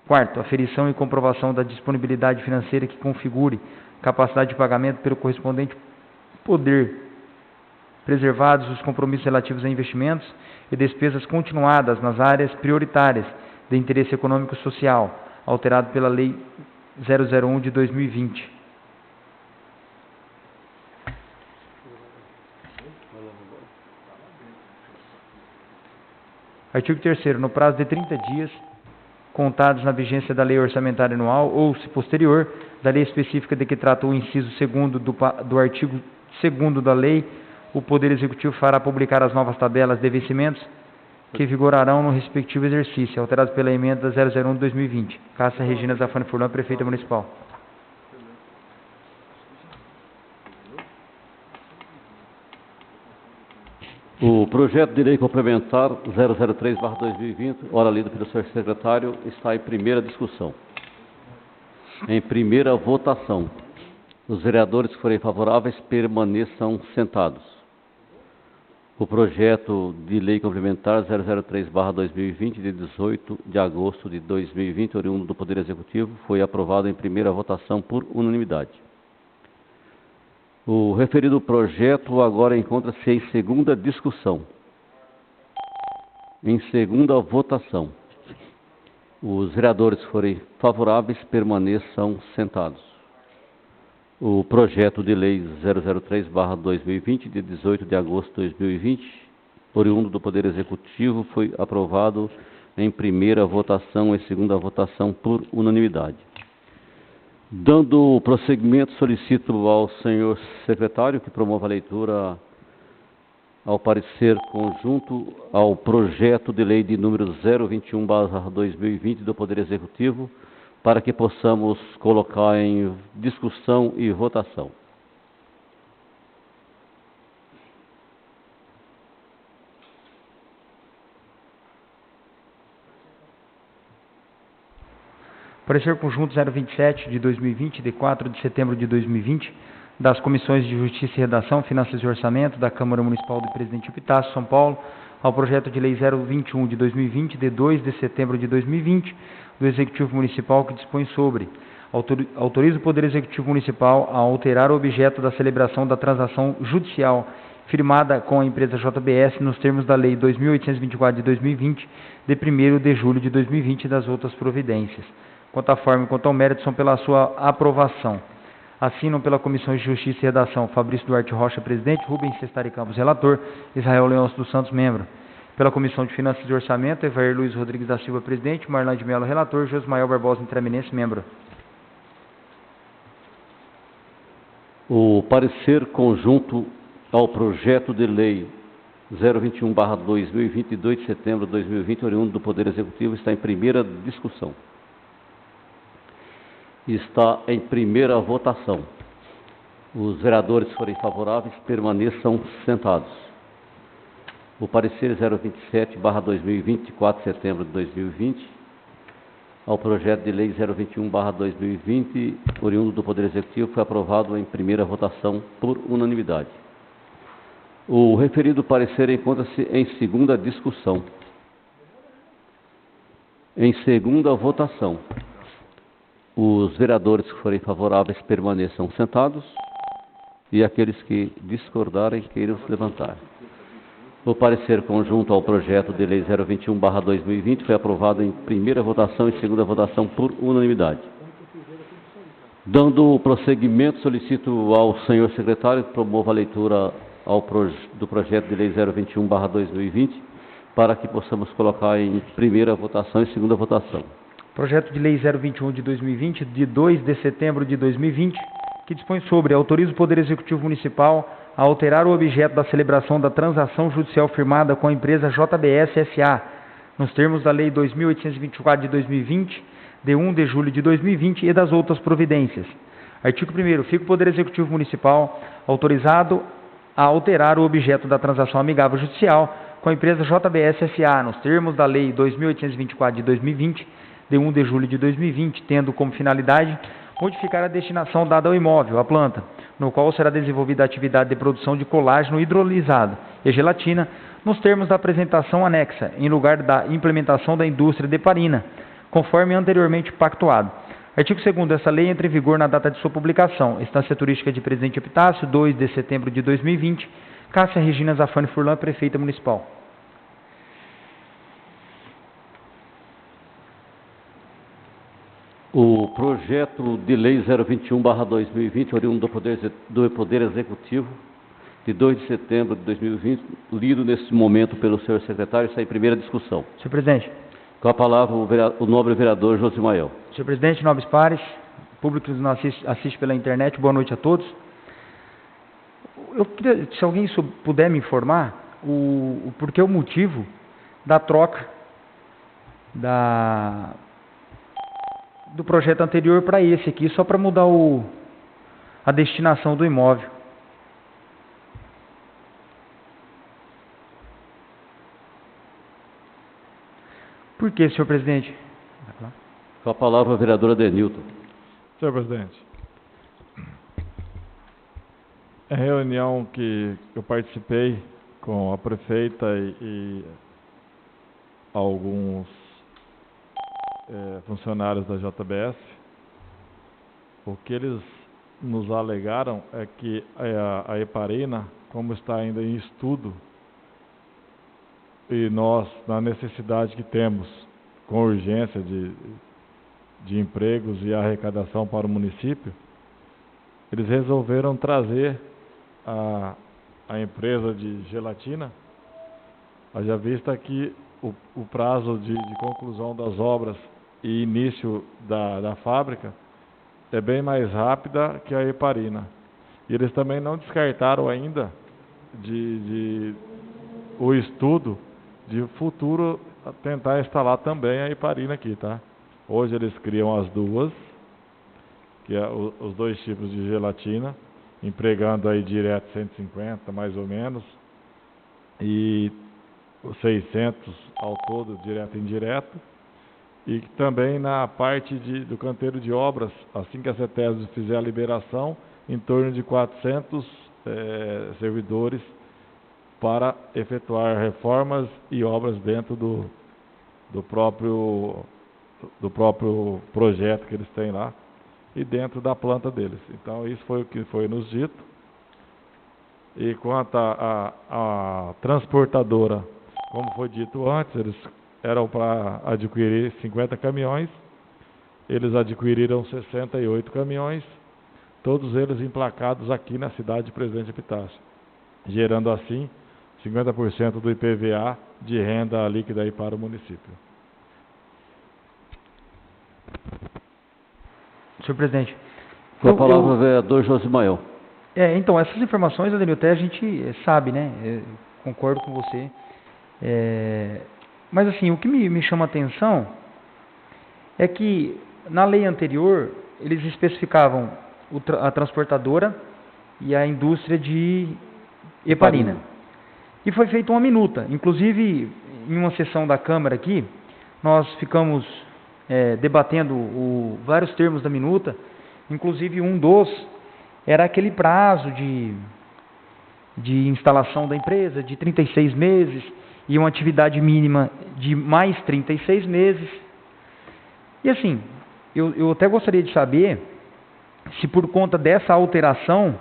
S2: Quarto, aferição e comprovação da disponibilidade financeira que configure capacidade de pagamento pelo correspondente poder, preservados os compromissos relativos a investimentos e despesas continuadas nas áreas prioritárias de interesse econômico e social, alterado pela Lei 001 de 2020. Artigo 3º. No prazo de 30 dias, contados na vigência da Lei Orçamentária Anual ou, se posterior, da lei específica de que trata o inciso 2º do artigo 2º da lei, o Poder Executivo fará publicar as novas tabelas de vencimentos que vigorarão no respectivo exercício, alterados pela emenda 001 de 2020. Cássia Regina Zafani Furlan, Prefeita Municipal.
S1: O projeto de lei complementar 003/2020, ora lido pelo senhor secretário, está em primeira discussão. Em primeira votação. Os vereadores que forem favoráveis permaneçam sentados. O projeto de lei complementar 003/2020, de 18 de agosto de 2020, oriundo do Poder Executivo, foi aprovado em primeira votação por unanimidade. O referido projeto agora encontra-se em segunda discussão. Em segunda votação. Os vereadores que forem favoráveis permaneçam sentados. O projeto de lei 003/2020, de 18 de agosto de 2020, oriundo do Poder Executivo, foi aprovado em primeira votação e segunda votação por unanimidade. Dando prosseguimento, solicito ao senhor secretário que promova a leitura ao parecer conjunto ao projeto de lei de número 021/2020 do Poder Executivo, para que possamos colocar em discussão e votação.
S2: Parecer conjunto 027 de 2020, de 4 de setembro de 2020, das Comissões de Justiça e Redação, Finanças e Orçamento, da Câmara Municipal de Presidente Epitácio, São Paulo, ao projeto de lei 021 de 2020, de 2 de setembro de 2020, do Executivo Municipal, que dispõe sobre: autoriza o Poder Executivo Municipal a alterar o objeto da celebração da transação judicial firmada com a empresa JBS nos termos da Lei 2.824 de 2020, de 1º de julho de 2020 e das outras providências. Quanto à forma e quanto ao mérito, são pela sua aprovação. Assinam pela Comissão de Justiça e Redação Fabrício Duarte Rocha, presidente; Rubens Cestari Campos, relator; Israel Leôncio dos Santos, membro. Pela Comissão de Finanças e Orçamento, Evair Luiz Rodrigues da Silva, presidente; Marlon de Mello, relator; Josmael Barbosa Intraminense, membro.
S1: O parecer conjunto ao projeto de lei 021/2020, de 2 de setembro de 2020, oriundo do Poder Executivo, está em primeira discussão. Está em primeira votação. Os vereadores que forem favoráveis permaneçam sentados. O parecer 027/2020, de 4 de setembro de 2020, ao projeto de lei 021/2020, oriundo do Poder Executivo, foi aprovado em primeira votação por unanimidade. O referido parecer encontra-se em segunda discussão. Em segunda votação. Os vereadores que forem favoráveis permaneçam sentados e aqueles que discordarem queiram se levantar. O parecer conjunto ao projeto de lei 021/2020 foi aprovado em primeira votação e segunda votação por unanimidade. Dando prosseguimento, solicito ao senhor secretário que promova a leitura do projeto de lei 021/2020 para que possamos colocar em primeira votação e segunda votação.
S2: Projeto de lei 021 de 2020, de 2 de setembro de 2020, que dispõe sobre: autoriza o Poder Executivo Municipal a alterar o objeto da celebração da transação judicial firmada com a empresa JBS S.A., nos termos da Lei 2.824 de 2020, de 1 de julho de 2020 e das outras providências. Artigo 1º. Fica o Poder Executivo Municipal autorizado a alterar o objeto da transação amigável judicial com a empresa JBS S.A., nos termos da Lei 2.824 de 2020, de 1 de julho de 2020, tendo como finalidade modificar a destinação dada ao imóvel, a planta, no qual será desenvolvida a atividade de produção de colágeno hidrolisado e gelatina, nos termos da apresentação anexa, em lugar da implementação da indústria de heparina, conforme anteriormente pactuado. Artigo 2º. Essa lei entra em vigor na data de sua publicação. Estância Turística de Presidente Epitácio, 2 de setembro de 2020. Cássia Regina Zafani Furlan, Prefeita Municipal.
S1: O projeto de lei 021/2020, oriundo do Poder Executivo, de 2 de setembro de 2020, lido nesse momento pelo senhor secretário, está em primeira discussão.
S2: Senhor presidente.
S1: Com a palavra o nobre vereador Josmael.
S2: Senhor presidente, nobres pares, público que nos assiste pela internet, boa noite a todos. Eu queria, se alguém puder me informar, porque o motivo da troca do projeto anterior para esse aqui, só para mudar a destinação do imóvel. Por que, senhor presidente?
S1: Com a palavra, a vereadora Denilton.
S6: Senhor presidente, em reunião que eu participei com a prefeita e alguns funcionários da JBS, o que eles nos alegaram é que a heparina, como está ainda em estudo, e nós, na necessidade que temos, com urgência de empregos e arrecadação para o município, eles resolveram trazer a empresa de gelatina Haja vista que o prazo de conclusão das obras e início da fábrica é bem mais rápida que a Heparina. E eles também não descartaram ainda o estudo de futuro tentar instalar também a Heparina aqui, tá? Hoje eles criam as duas, que é os dois tipos de gelatina, empregando aí direto 150 mais ou menos, e 600 ao todo, direto e indireto. E também na parte do canteiro de obras, assim que a CETESB fizer a liberação, em torno de 400 servidores para efetuar reformas e obras dentro do próprio projeto que eles têm lá e dentro da planta deles. Então isso foi o que foi nos dito. E quanto à transportadora, como foi dito antes, eles eram para adquirir 50 caminhões, eles adquiriram 68 caminhões, todos eles emplacados aqui na cidade de Presidente Epitácio, gerando assim 50% do IPVA de renda líquida aí para o município.
S2: Senhor presidente.
S1: Com a palavra o vereador Josimael.
S2: Então, essas informações, Adenilton, a gente sabe, né? Concordo com você. Mas, assim, o que me chama a atenção é que, na lei anterior, eles especificavam a transportadora e a indústria de heparina. E foi feita uma minuta. Inclusive, em uma sessão da Câmara aqui, nós ficamos debatendo vários termos da minuta, inclusive um era aquele prazo de instalação da empresa de 36 meses e uma atividade mínima de mais 36 meses. E assim, eu até gostaria de saber se por conta dessa alteração,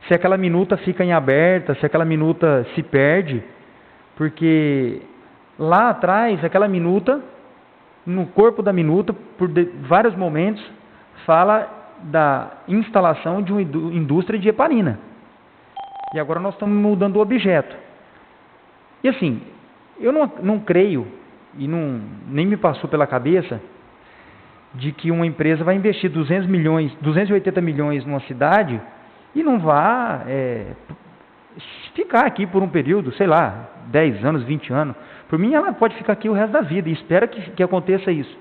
S2: se aquela minuta fica em aberta, se aquela minuta se perde, porque lá atrás, aquela minuta, no corpo da minuta, por vários momentos, fala da instalação de uma indústria de heparina. E agora nós estamos mudando o objeto. E assim, eu não creio, e nem me passou pela cabeça, de que uma empresa vai investir 280 milhões numa cidade e não vá ficar aqui por um período, sei lá, 10 anos, 20 anos. Por mim, ela pode ficar aqui o resto da vida, e espero que aconteça isso.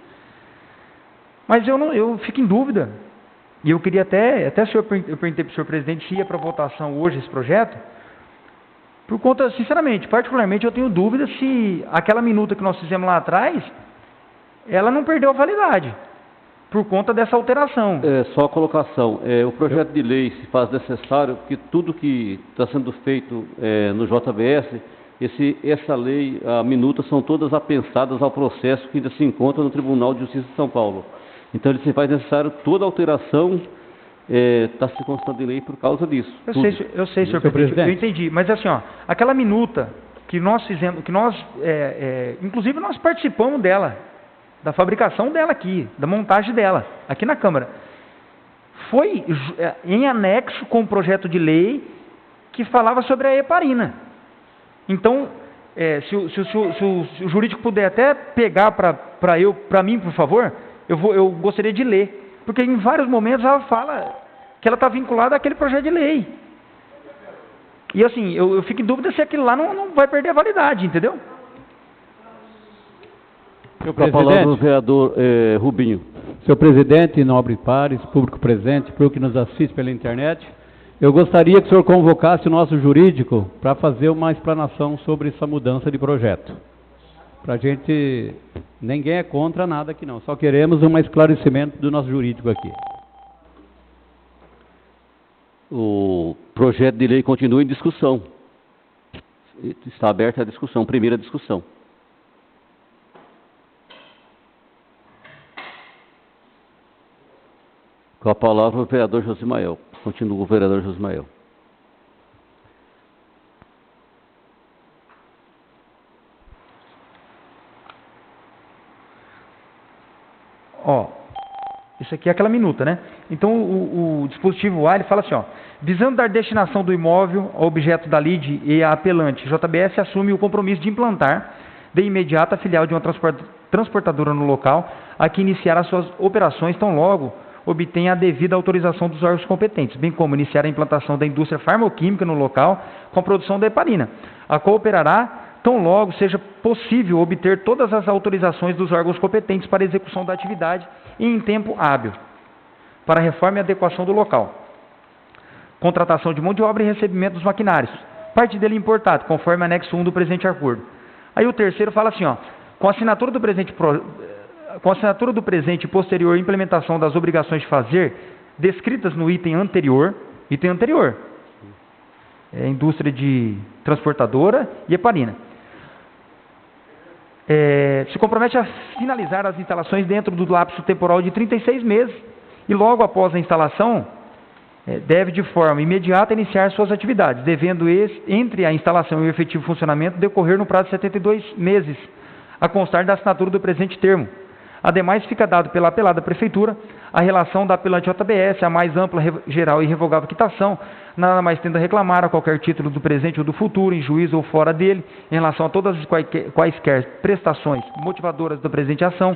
S2: Mas eu fico em dúvida. E eu queria eu perguntei para o senhor presidente se ia para votação hoje esse projeto, por conta, sinceramente, particularmente, eu tenho dúvida se aquela minuta que nós fizemos lá atrás, ela não perdeu a validade, por conta dessa alteração.
S1: Só a colocação. O projeto de lei se faz necessário que tudo que está sendo feito no JBS, essa lei, a minuta, são todas apensadas ao processo que ainda se encontra no Tribunal de Justiça de São Paulo. Então, ele se faz necessário toda alteração está se constando em lei por causa disso.
S2: Eu sei, senhor presidente, eu entendi. Mas assim, aquela minuta que nós fizemos, inclusive nós participamos dela, da fabricação dela aqui, da montagem dela, aqui na Câmara, foi em anexo com o projeto de lei que falava sobre a heparina. Então, se o jurídico puder até pegar para mim, por favor, eu gostaria de ler, porque em vários momentos ela fala que ela está vinculada àquele projeto de lei. E assim, eu fico em dúvida se aquilo lá não vai perder a validade, entendeu?
S1: Senhor presidente, o vereador Rubinho.
S7: Senhor presidente, nobre pares, público presente, público que nos assiste pela internet, eu gostaria que o senhor convocasse o nosso jurídico para fazer uma explanação sobre essa mudança de projeto. Para a gente, ninguém é contra nada aqui não, só queremos um esclarecimento do nosso jurídico aqui.
S1: O projeto de lei continua em discussão. Está aberta a discussão, primeira discussão. Com a palavra o vereador Josimael. Continua o vereador Josimael.
S2: Isso aqui é aquela minuta, né? Então, o dispositivo A, ele fala assim, Visando dar destinação do imóvel ao objeto da lide e a apelante, JBS assume o compromisso de implantar de imediato a filial de uma transportadora no local, a que iniciará suas operações tão logo obtenha a devida autorização dos órgãos competentes, bem como iniciar a implantação da indústria farmacêutica no local com a produção da heparina, a qual operará tão logo seja possível obter todas as autorizações dos órgãos competentes para a execução da atividade e em tempo hábil, para a reforma e adequação do local. Contratação de mão de obra e recebimento dos maquinários, parte dele importado, conforme anexo 1 do presente acordo. Aí o terceiro fala assim, ó, com a assinatura do presente e posterior implementação das obrigações de fazer, descritas no item anterior, indústria de transportadora e heparina. Se compromete a finalizar as instalações dentro do lapso temporal de 36 meses e logo após a instalação, deve de forma imediata iniciar suas atividades, devendo entre a instalação e o efetivo funcionamento decorrer no prazo de 72 meses, a constar da assinatura do presente termo. Ademais, fica dado pela apelada Prefeitura a relação da apelante JBS, a mais ampla, geral e irrevogável quitação, nada mais tendo a reclamar a qualquer título do presente ou do futuro, em juízo ou fora dele, em relação a todas as quaisquer prestações motivadoras da presente ação,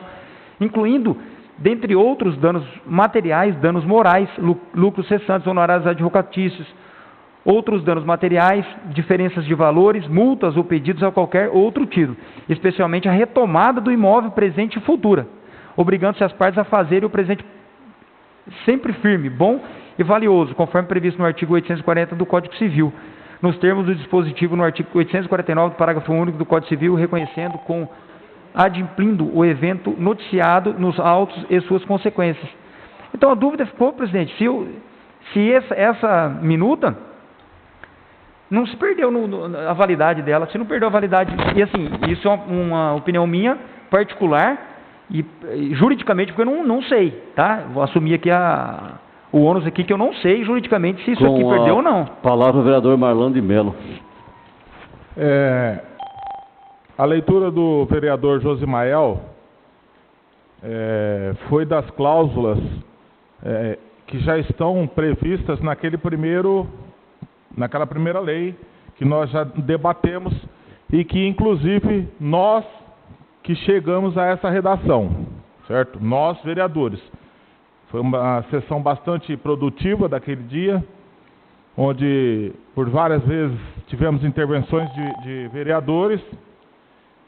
S2: incluindo, dentre outros danos materiais, danos morais, lucros cessantes, honorários advocatícios, outros danos materiais, diferenças de valores, multas ou pedidos a qualquer outro título, especialmente a retomada do imóvel presente e futura, obrigando-se as partes a fazerem o presente sempre firme, bom e valioso, conforme previsto no artigo 840 do Código Civil, nos termos do dispositivo no artigo 849 do parágrafo único do Código Civil, reconhecendo com adimplindo o evento noticiado nos autos e suas consequências. Então a dúvida ficou, presidente, se essa minuta não se perdeu a validade dela, se não perdeu a validade, e assim, isso é uma opinião minha, particular, e juridicamente, porque eu não sei, tá? Vou assumir aqui o ônus aqui, que eu não sei juridicamente se isso aqui perdeu ou não.
S1: Palavra o vereador Marlon de Mello.
S6: A leitura do vereador Josimael foi das cláusulas que já estão previstas naquela primeira lei que nós já debatemos e que, inclusive, nós que chegamos a essa redação, certo? Nós, vereadores. Foi uma sessão bastante produtiva daquele dia, onde, por várias vezes, tivemos intervenções de vereadores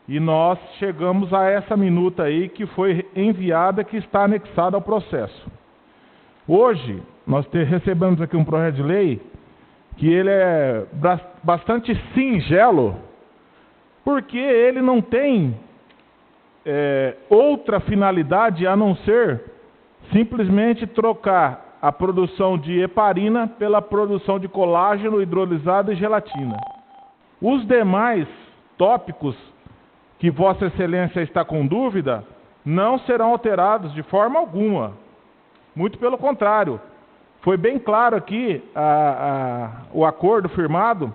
S6: e nós chegamos a essa minuta aí que foi enviada, que está anexada ao processo. Hoje, nós recebemos aqui um projeto de lei que ele é bastante singelo, porque ele não tem outra finalidade a não ser simplesmente trocar a produção de heparina pela produção de colágeno, hidrolisado e gelatina. Os demais tópicos que Vossa Excelência está com dúvida não serão alterados de forma alguma. Muito pelo contrário. Foi bem claro aqui o acordo firmado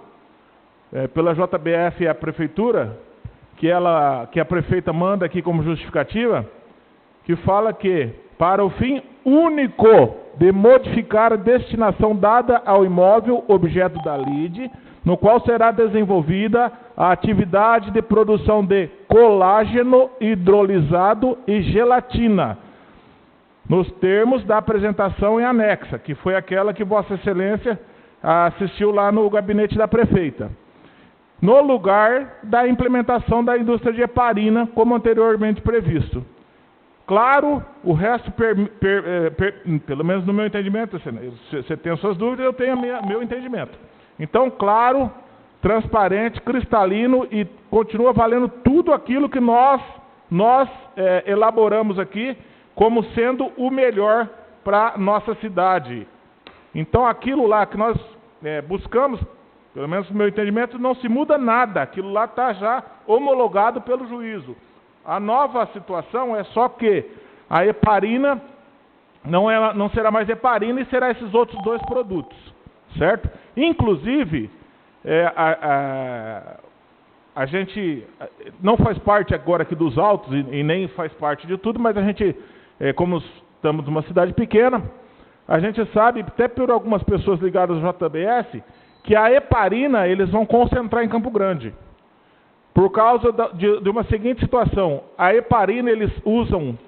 S6: pela JBF e a Prefeitura, que a Prefeita manda aqui como justificativa, que fala que, para o fim único de modificar a destinação dada ao imóvel objeto da lide, no qual será desenvolvida a atividade de produção de colágeno hidrolisado e gelatina, nos termos da apresentação em anexa, que foi aquela que Vossa Excelência assistiu lá no gabinete da Prefeita, no lugar da implementação da indústria de heparina, como anteriormente previsto. Claro, o resto, pelo menos no meu entendimento, você tem as suas dúvidas, eu tenho meu entendimento. Então, claro, transparente, cristalino e continua valendo tudo aquilo que nós elaboramos aqui como sendo o melhor para nossa cidade. Então, aquilo lá que nós buscamos, pelo menos no meu entendimento, não se muda nada. Aquilo lá está já homologado pelo juízo. A nova situação é só que a heparina não será mais heparina e será esses outros dois produtos, certo? Inclusive, a gente não faz parte agora aqui dos autos e nem faz parte de tudo, mas a gente, como estamos numa cidade pequena,
S8: a gente sabe, até por algumas pessoas ligadas ao JBS, que a heparina eles vão concentrar em Campo Grande. Por causa de uma seguinte situação, a heparina eles usam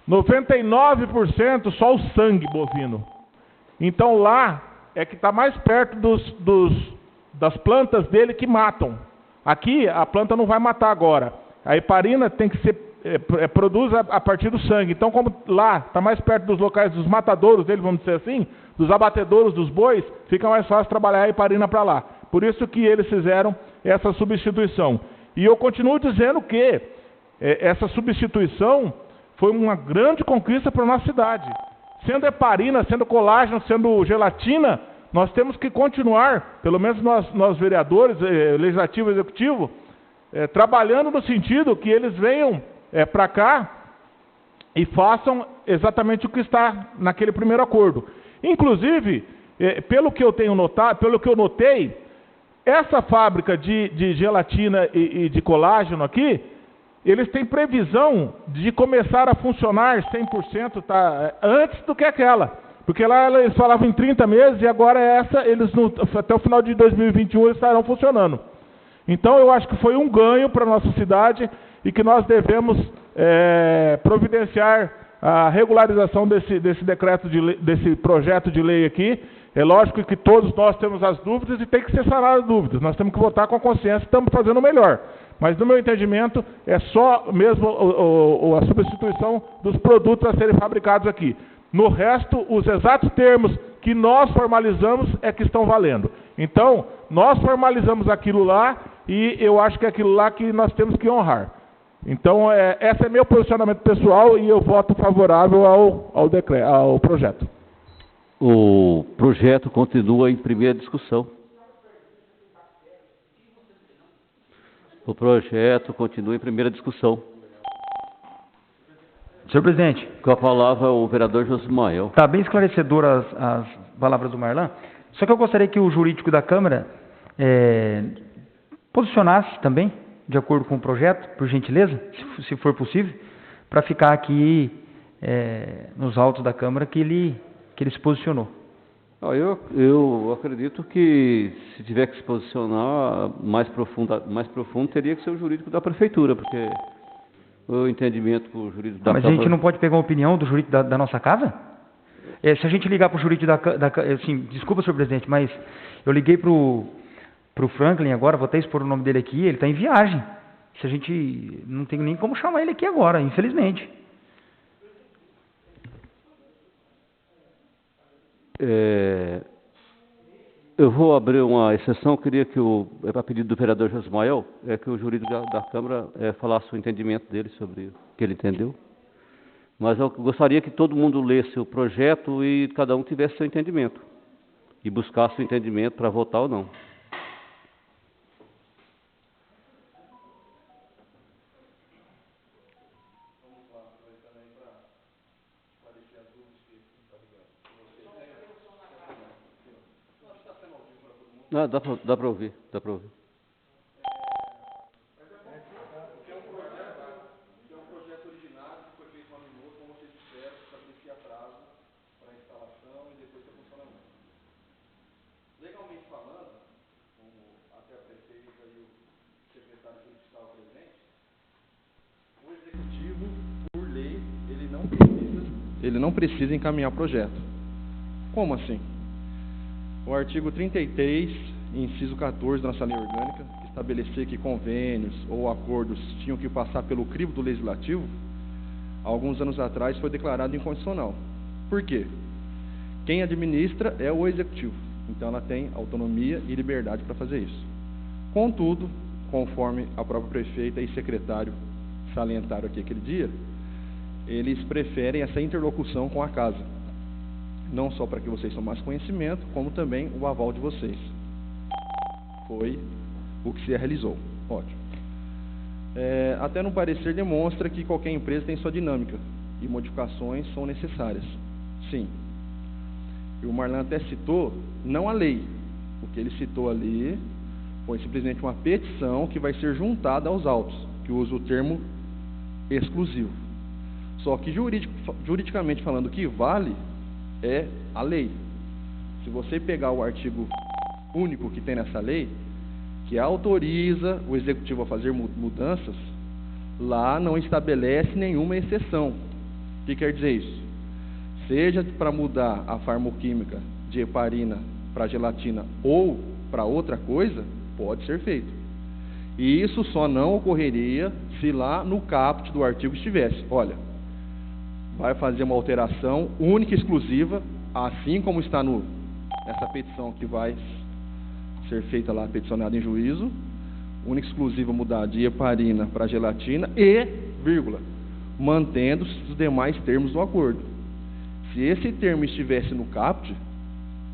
S8: 99% só o sangue bovino. Então lá é que está mais perto das plantas dele que matam. Aqui a planta não vai matar agora. A heparina tem que ser produz a partir do sangue. Então, como lá está mais perto dos locais dos matadouros dele, vamos dizer assim, dos abatedouros dos bois, fica mais fácil trabalhar a heparina para lá. Por isso que eles fizeram essa substituição. E eu continuo dizendo que essa substituição foi uma grande conquista para a nossa cidade. Sendo heparina, sendo colágeno, sendo gelatina, nós temos que continuar, pelo menos nós vereadores, legislativo e executivo, trabalhando no sentido que eles venham para cá e façam exatamente o que está naquele primeiro acordo. Inclusive, pelo que eu tenho notado, pelo que eu notei, essa fábrica de gelatina e de colágeno aqui, eles têm previsão de começar a funcionar 100% antes do que aquela. Porque lá eles falavam em 30 meses e agora até o final de 2021 eles estarão funcionando. Então eu acho que foi um ganho para a nossa cidade e que nós devemos providenciar a regularização desse decreto desse projeto de lei aqui. É lógico que todos nós temos as dúvidas e tem que ser sanadas as dúvidas. Nós temos que votar com a consciência, estamos fazendo o melhor. Mas, no meu entendimento, é só mesmo a substituição dos produtos a serem fabricados aqui. No resto, os exatos termos que nós formalizamos é que estão valendo. Então, nós formalizamos aquilo lá e eu acho que é aquilo lá que nós temos que honrar. Então, esse é meu posicionamento pessoal e eu voto favorável ao projeto.
S1: O projeto continua em primeira discussão. O projeto continua em primeira discussão.
S2: Senhor presidente.
S1: Com a palavra o vereador Josimael.
S2: Está bem esclarecedora as palavras do Marlan. Só que eu gostaria que o jurídico da Câmara posicionasse também, de acordo com o projeto, por gentileza, se for possível, para ficar aqui nos autos da Câmara que ele se posicionou.
S1: Eu acredito que se tiver que se posicionar mais profundo, teria que ser o jurídico da prefeitura, porque o entendimento com o jurídico da
S2: Mas a gente não pode pegar uma opinião do jurídico da nossa casa? Se a gente ligar para o jurídico assim, desculpa, senhor presidente, mas eu liguei para o Franklin agora, vou até expor o nome dele aqui, ele está em viagem. Se a gente não tem nem como chamar ele aqui agora, infelizmente.
S1: Eu vou abrir uma exceção, eu queria que a pedido do vereador Josimael, que o jurídico da Câmara falasse o entendimento dele sobre o que ele entendeu. Mas eu gostaria que todo mundo lesse o projeto e cada um tivesse seu entendimento. E buscasse o entendimento para votar ou não. Não, dá para ouvir, dá para ouvir.
S9: Tem um projeto originário que foi feito uma minuta, como vocês disseram, estabelecia prazo para a instalação e depois para o funcionamento. Legalmente falando, como até a prefeita e o secretário que estava presente, o executivo, por lei, ele não precisa encaminhar projeto. Como assim? O artigo 33, inciso 14 da nossa lei orgânica, que estabelecia que convênios ou acordos tinham que passar pelo crivo do legislativo, há alguns anos atrás foi declarado inconstitucional. Por quê? Quem administra é o executivo, então ela tem autonomia e liberdade para fazer isso. Contudo, conforme a própria prefeita e secretário salientaram aqui aquele dia, eles preferem essa interlocução com a casa. Não só para que vocês tomassem conhecimento, como também o aval de vocês. Foi o que se realizou. Ótimo. Até no parecer demonstra que qualquer empresa tem sua dinâmica e modificações são necessárias. Sim. E o Marlan até citou, não a lei. O que ele citou ali foi simplesmente uma petição que vai ser juntada aos autos, que usa o termo exclusivo. Só que juridicamente falando, o que vale é a lei. Se você pegar o artigo único que tem nessa lei, que autoriza o executivo a fazer mudanças, lá não estabelece nenhuma exceção. O que quer dizer isso? Seja para mudar a farmoquímica de heparina para gelatina ou para outra coisa, pode ser feito. E isso só não ocorreria se lá no caput do artigo estivesse: olha, vai fazer uma alteração única e exclusiva, assim como está nessa petição que vai ser feita lá, peticionada em juízo, única e exclusiva mudar de heparina para gelatina e, vírgula, mantendo os demais termos do acordo. Se esse termo estivesse no caput,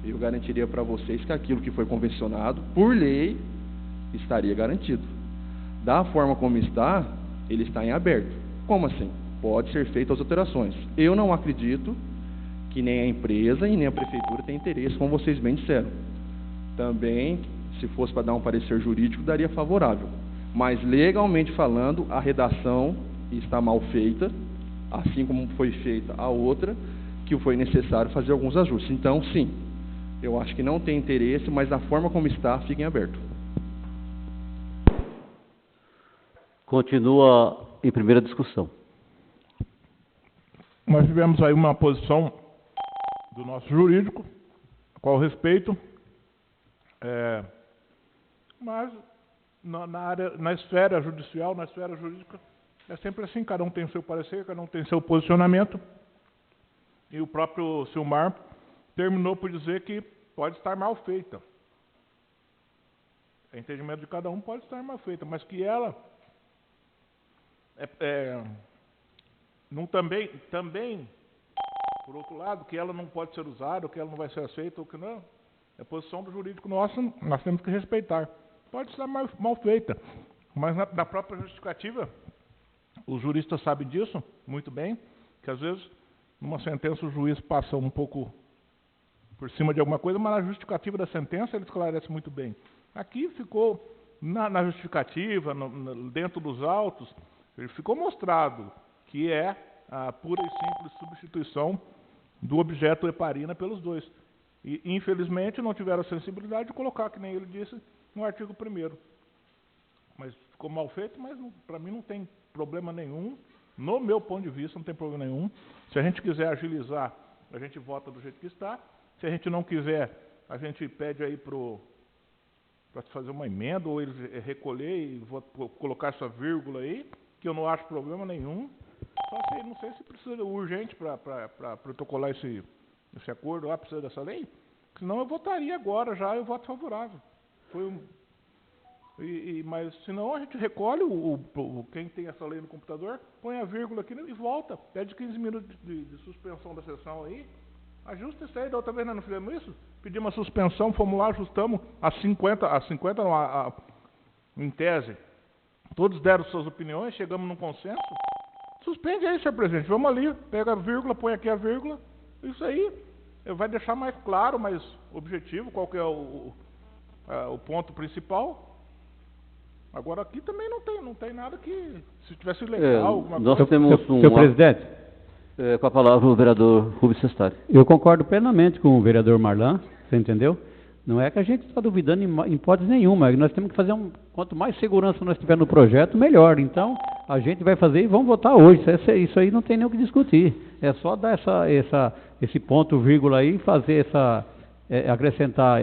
S9: eu garantiria para vocês que aquilo que foi convencionado, por lei, estaria garantido. Da forma como está, ele está em aberto. Como assim? Pode ser feito as alterações. Eu não acredito que nem a empresa e nem a prefeitura tenham interesse, como vocês bem disseram. Também, se fosse para dar um parecer jurídico, daria favorável. Mas, legalmente falando, a redação está mal feita, assim como foi feita a outra, que foi necessário fazer alguns ajustes. Então, sim, eu acho que não tem interesse, mas da forma como está, fica em aberto.
S1: Continua em primeira discussão.
S8: Nós tivemos aí uma posição do nosso jurídico, qual respeito, mas na esfera judicial, na esfera jurídica, é sempre assim, cada um tem o seu parecer, cada um tem seu posicionamento, e o próprio Silmar terminou por dizer que pode estar mal feita. O entendimento de cada um pode estar mal feita, mas que ela não também, por outro lado, que ela não pode ser usada, ou que ela não vai ser aceita, ou que não, é a posição do jurídico nosso, nós temos que respeitar. Pode estar mal feita, mas na própria justificativa, os juristas sabem disso muito bem, que às vezes, numa sentença, o juiz passa um pouco por cima de alguma coisa, mas na justificativa da sentença ele esclarece muito bem. Aqui ficou, na justificativa, dentro dos autos, ele ficou mostrado que é a pura e simples substituição do objeto heparina pelos dois. E, infelizmente, não tiveram a sensibilidade de colocar, que nem ele disse, no artigo 1º. Mas ficou mal feito, mas para mim não tem problema nenhum. No meu ponto de vista, não tem problema nenhum. Se a gente quiser agilizar, a gente vota do jeito que está. Se a gente não quiser, a gente pede aí para fazer uma emenda, ou eles recolher e colocar essa vírgula aí, que eu não acho problema nenhum. Só que não sei se precisa urgente para protocolar esse acordo lá, precisa dessa lei. Senão eu votaria agora já, eu voto favorável. Mas senão a gente recolhe quem tem essa lei no computador, põe a vírgula aqui e volta. Pede 15 minutos de suspensão da sessão aí. Ajusta isso aí, da outra vez nós não fizemos isso? Pedimos uma suspensão, fomos lá, ajustamos em tese. Todos deram suas opiniões, chegamos num consenso. Suspende aí, senhor presidente. Vamos ali, pega a vírgula, põe aqui a vírgula. Isso aí vai deixar mais claro, mais objetivo, qual que é o ponto principal. Agora aqui também não tem nada que, se tivesse legal, alguma
S1: nós
S8: coisa...
S1: temos
S7: Senhor presidente,
S1: com a palavra o vereador Rubens Sestari.
S7: eu concordo plenamente com o vereador Marlan, você entendeu? Não é que a gente está duvidando em hipótese nenhuma, nós temos que fazer quanto mais segurança nós tiver no projeto, melhor. Então, a gente vai fazer e vamos votar hoje. Isso aí não tem nem o que discutir. É só dar esse ponto, vírgula aí, fazer acrescentar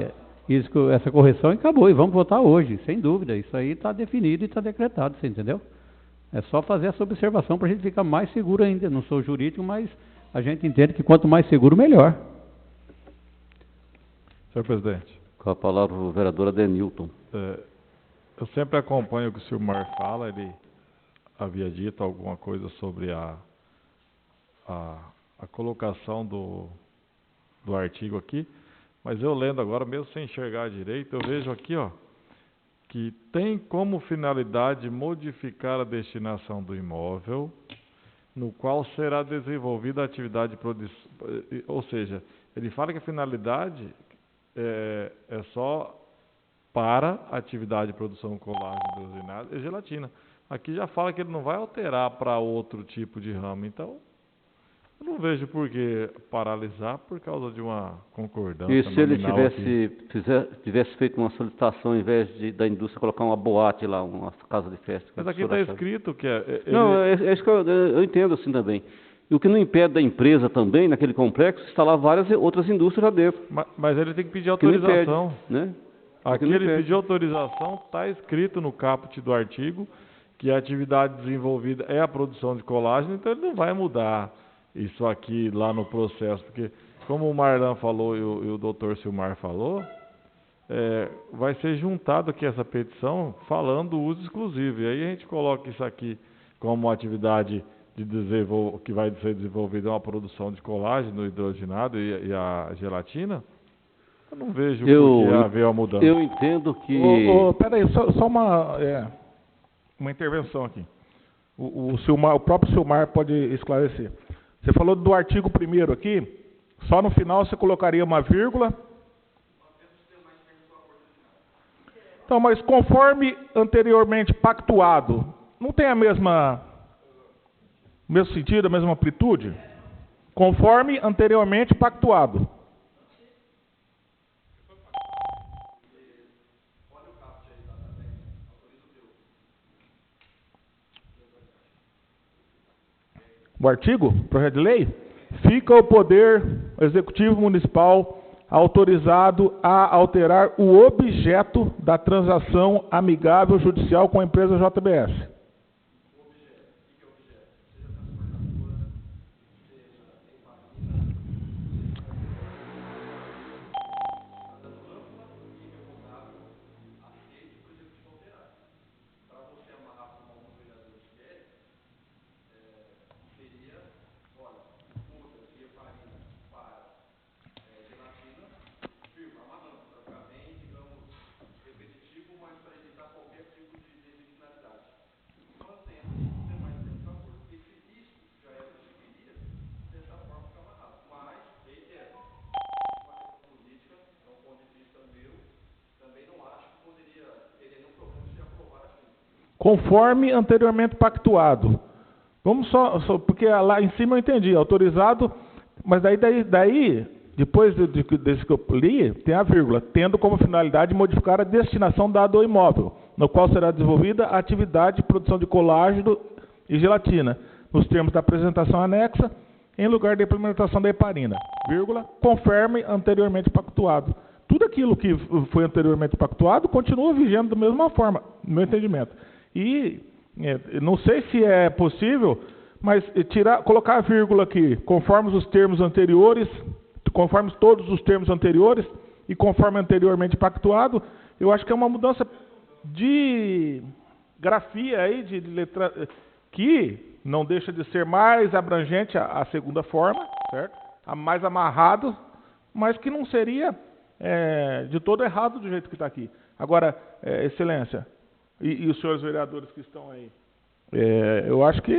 S7: essa correção e acabou. E vamos votar hoje, sem dúvida. Isso aí está definido e está decretado, você entendeu? É só fazer essa observação para a gente ficar mais seguro ainda. Não sou jurídico, mas a gente entende que quanto mais seguro, melhor.
S6: Senhor presidente.
S1: Com a palavra o vereador Adenilton.
S6: Eu sempre acompanho o que o senhor Mar fala, ele havia dito alguma coisa sobre a colocação do artigo aqui, mas eu lendo agora, mesmo sem enxergar direito, eu vejo aqui, que tem como finalidade modificar a destinação do imóvel, no qual será desenvolvida a atividade de produção, ou seja, ele fala que a finalidade é só para a atividade de produção colágeno hidrogenado e gelatina. Aqui já fala que ele não vai alterar para outro tipo de ramo, então Eu não vejo por que paralisar por causa de uma concordância.
S1: E se ele
S6: nominal aqui.
S1: tivesse feito uma solicitação, ao invés da indústria colocar uma boate lá, uma casa de festa?
S6: Mas aqui está escrito que é...
S1: Não, é isso que eu entendo assim também. E o que não impede da empresa também, naquele complexo, instalar várias outras indústrias lá dentro.
S6: Mas ele tem que pedir
S1: Que não
S6: autorização.
S1: impede, né?
S6: Aqui
S1: não
S6: ele
S1: impede.
S6: pediu autorização, está escrito no caput do artigo que a atividade desenvolvida é a produção de colágeno, então ele não vai mudar isso aqui lá no processo, porque como o Marlan falou e o doutor Silmar falou, vai ser juntado aqui essa petição falando do uso exclusivo, e aí a gente coloca isso aqui como uma atividade que vai ser desenvolvida uma produção de colágeno, hidrogenado e a gelatina. Eu não vejo por que haver uma mudança.
S1: Eu entendo que...
S8: Peraí, só uma intervenção aqui. O próprio Silmar pode esclarecer. Você falou do artigo 1º aqui, só no final você colocaria uma vírgula. Então, mas conforme anteriormente pactuado, não tem mesmo sentido, a mesma amplitude? Conforme anteriormente pactuado. O artigo, projeto de lei, fica o Poder Executivo Municipal autorizado a alterar o objeto da transação amigável judicial com a empresa JBS. Conforme anteriormente pactuado. Vamos só porque lá em cima eu entendi, autorizado, mas daí depois desse que eu li, tem a vírgula, tendo como finalidade modificar a destinação dada ao imóvel, no qual será desenvolvida a atividade de produção de colágeno e gelatina, nos termos da apresentação anexa, em lugar da implementação da heparina, vírgula, conforme anteriormente pactuado. Tudo aquilo que foi anteriormente pactuado continua vigendo da mesma forma, no meu entendimento. E não sei se é possível, mas colocar a vírgula aqui, conforme os termos anteriores, conforme todos os termos anteriores e conforme anteriormente pactuado, eu acho que é uma mudança de grafia aí, de letra, que não deixa de ser mais abrangente a segunda forma, certo? Mais amarrado, mas que não seria de todo errado do jeito que está aqui. Agora, Excelência, e os senhores vereadores que estão aí, eu acho que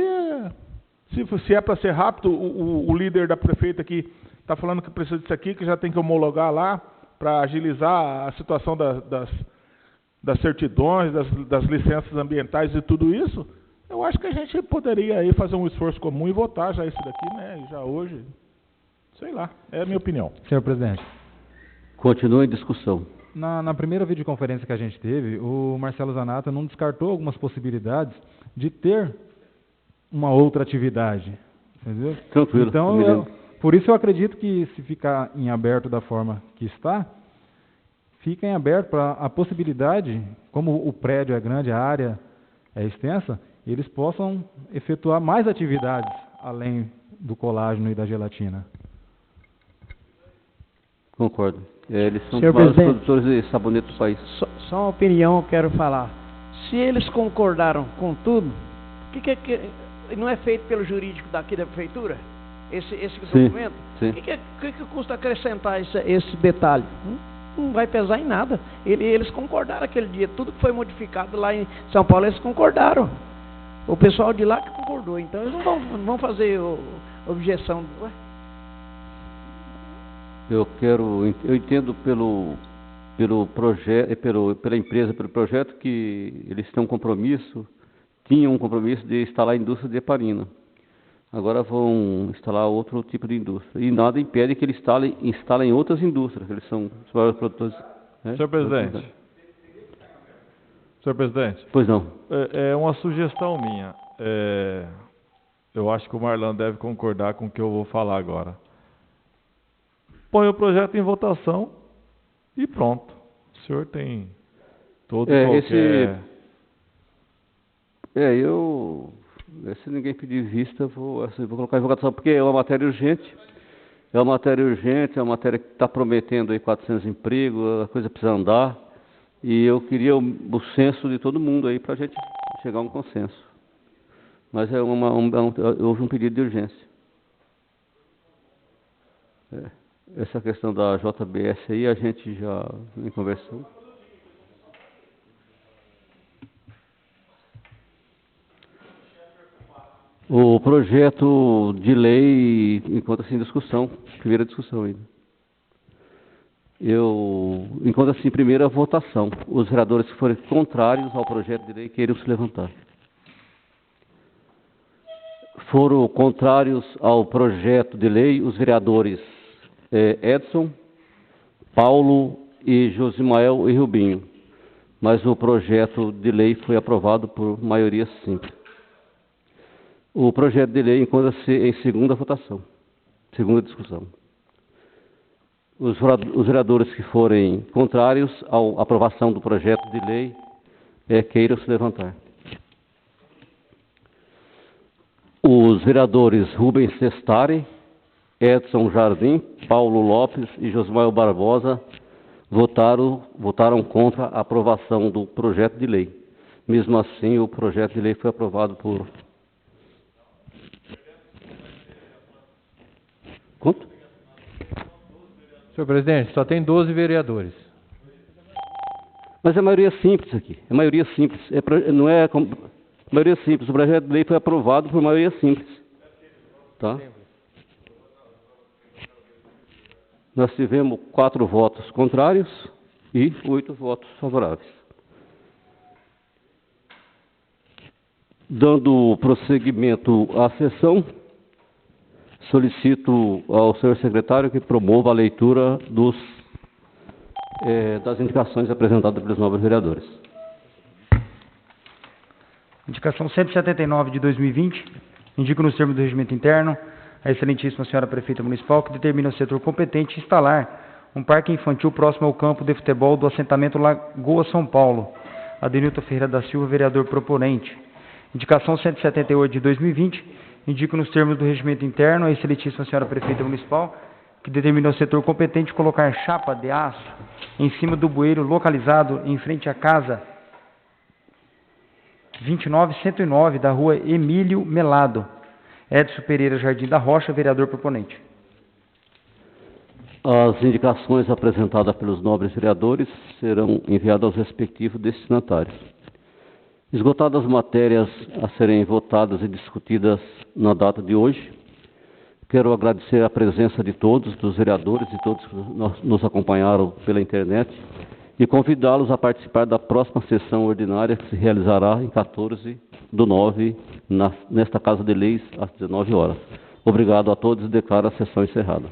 S8: se é para ser rápido, o líder da prefeita aqui está falando que precisa disso aqui, que já tem que homologar lá para agilizar a situação das certidões, das licenças ambientais e tudo isso. Eu acho que a gente poderia aí fazer um esforço comum e votar já isso daqui, né? Já hoje, sei lá, é a minha opinião.
S3: Senhor presidente.
S1: Continua em discussão.
S3: Na primeira videoconferência que a gente teve, o Marcelo Zanata não descartou algumas possibilidades de ter uma outra atividade, entendeu?
S1: Tranquilo.
S3: Então, por isso eu acredito que se ficar em aberto da forma que está, fica em aberto para a possibilidade, como o prédio é grande, a área é extensa, eles possam efetuar mais atividades além do colágeno e da gelatina.
S1: Concordo. Eles são os
S10: Senhor
S1: maiores
S10: presidente,
S1: produtores de sabonete do país.
S10: Só uma opinião eu quero falar. Se eles concordaram com tudo, por que não é feito pelo jurídico daqui da prefeitura? Esse documento?
S1: Sim.
S10: O que custa acrescentar esse detalhe? Não vai pesar em nada. Eles concordaram aquele dia. Tudo que foi modificado lá em São Paulo, eles concordaram. O pessoal de lá que concordou. Então eles não vão fazer objeção. Ué?
S1: Eu entendo pelo projeto, pela empresa, pelo projeto, que eles tinham um compromisso de instalar a indústria de heparina. Agora vão instalar outro tipo de indústria. E nada impede que eles instalem outras indústrias, que eles são os maiores produtores. Né?
S6: Senhor presidente. Senhor presidente.
S1: Pois não.
S6: É uma sugestão minha. Eu acho que o Marlan deve concordar com o que eu vou falar agora. Põe o projeto em votação e pronto. O senhor tem todo qualquer...
S1: Se ninguém pedir vista, vou colocar em votação, porque é uma matéria urgente. É uma matéria que está prometendo aí 400 empregos, a coisa precisa andar. E eu queria o senso de todo mundo aí para a gente chegar a um consenso. Mas houve um pedido de urgência. Essa questão da JBS aí a gente já conversou. O projeto de lei encontra-se em discussão, primeira discussão ainda. Encontra-se em primeira votação. Os vereadores que forem contrários ao projeto de lei queiram se levantar. Foram contrários ao projeto de lei os vereadores Edson, Paulo e Josimael e Rubinho. Mas o projeto de lei foi aprovado por maioria simples. O projeto de lei encontra-se em segunda votação, segunda discussão. Os vereadores que forem contrários à aprovação do projeto de lei queiram se levantar. Os vereadores Rubens Sestari, Edson Jardim, Paulo Lopes e Josmael Barbosa votaram contra a aprovação do projeto de lei. Mesmo assim, o projeto de lei foi aprovado por... Quanto?
S5: Senhor presidente, só tem 12 vereadores.
S1: Mas é maioria simples aqui. É maioria simples. Não é maioria simples. O projeto de lei foi aprovado por maioria simples. Tá? Nós tivemos 4 votos contrários e 8 votos favoráveis. Dando prosseguimento à sessão, solicito ao senhor secretário que promova a leitura das indicações apresentadas pelos nobres vereadores.
S2: Indicação 179 de 2020, indico nos termos do regimento interno a excelentíssima senhora prefeita municipal que determina o setor competente instalar um parque infantil próximo ao campo de futebol do assentamento Lagoa São Paulo. Adenilton Ferreira da Silva, vereador proponente. Indicação 178 de 2020, indico nos termos do regimento interno a excelentíssima senhora prefeita municipal que determinou o setor competente colocar chapa de aço em cima do bueiro localizado em frente à casa 29109 da rua Emílio Melado. Edson Pereira Jardim da Rocha, vereador proponente.
S1: As indicações apresentadas pelos nobres vereadores serão enviadas aos respectivos destinatários. Esgotadas as matérias a serem votadas e discutidas na data de hoje, quero agradecer a presença de todos, dos vereadores e todos que nos acompanharam pela internet e convidá-los a participar da próxima sessão ordinária que se realizará em 14/9, nesta Casa de Leis, às 19 horas. Obrigado a todos e declaro a sessão encerrada.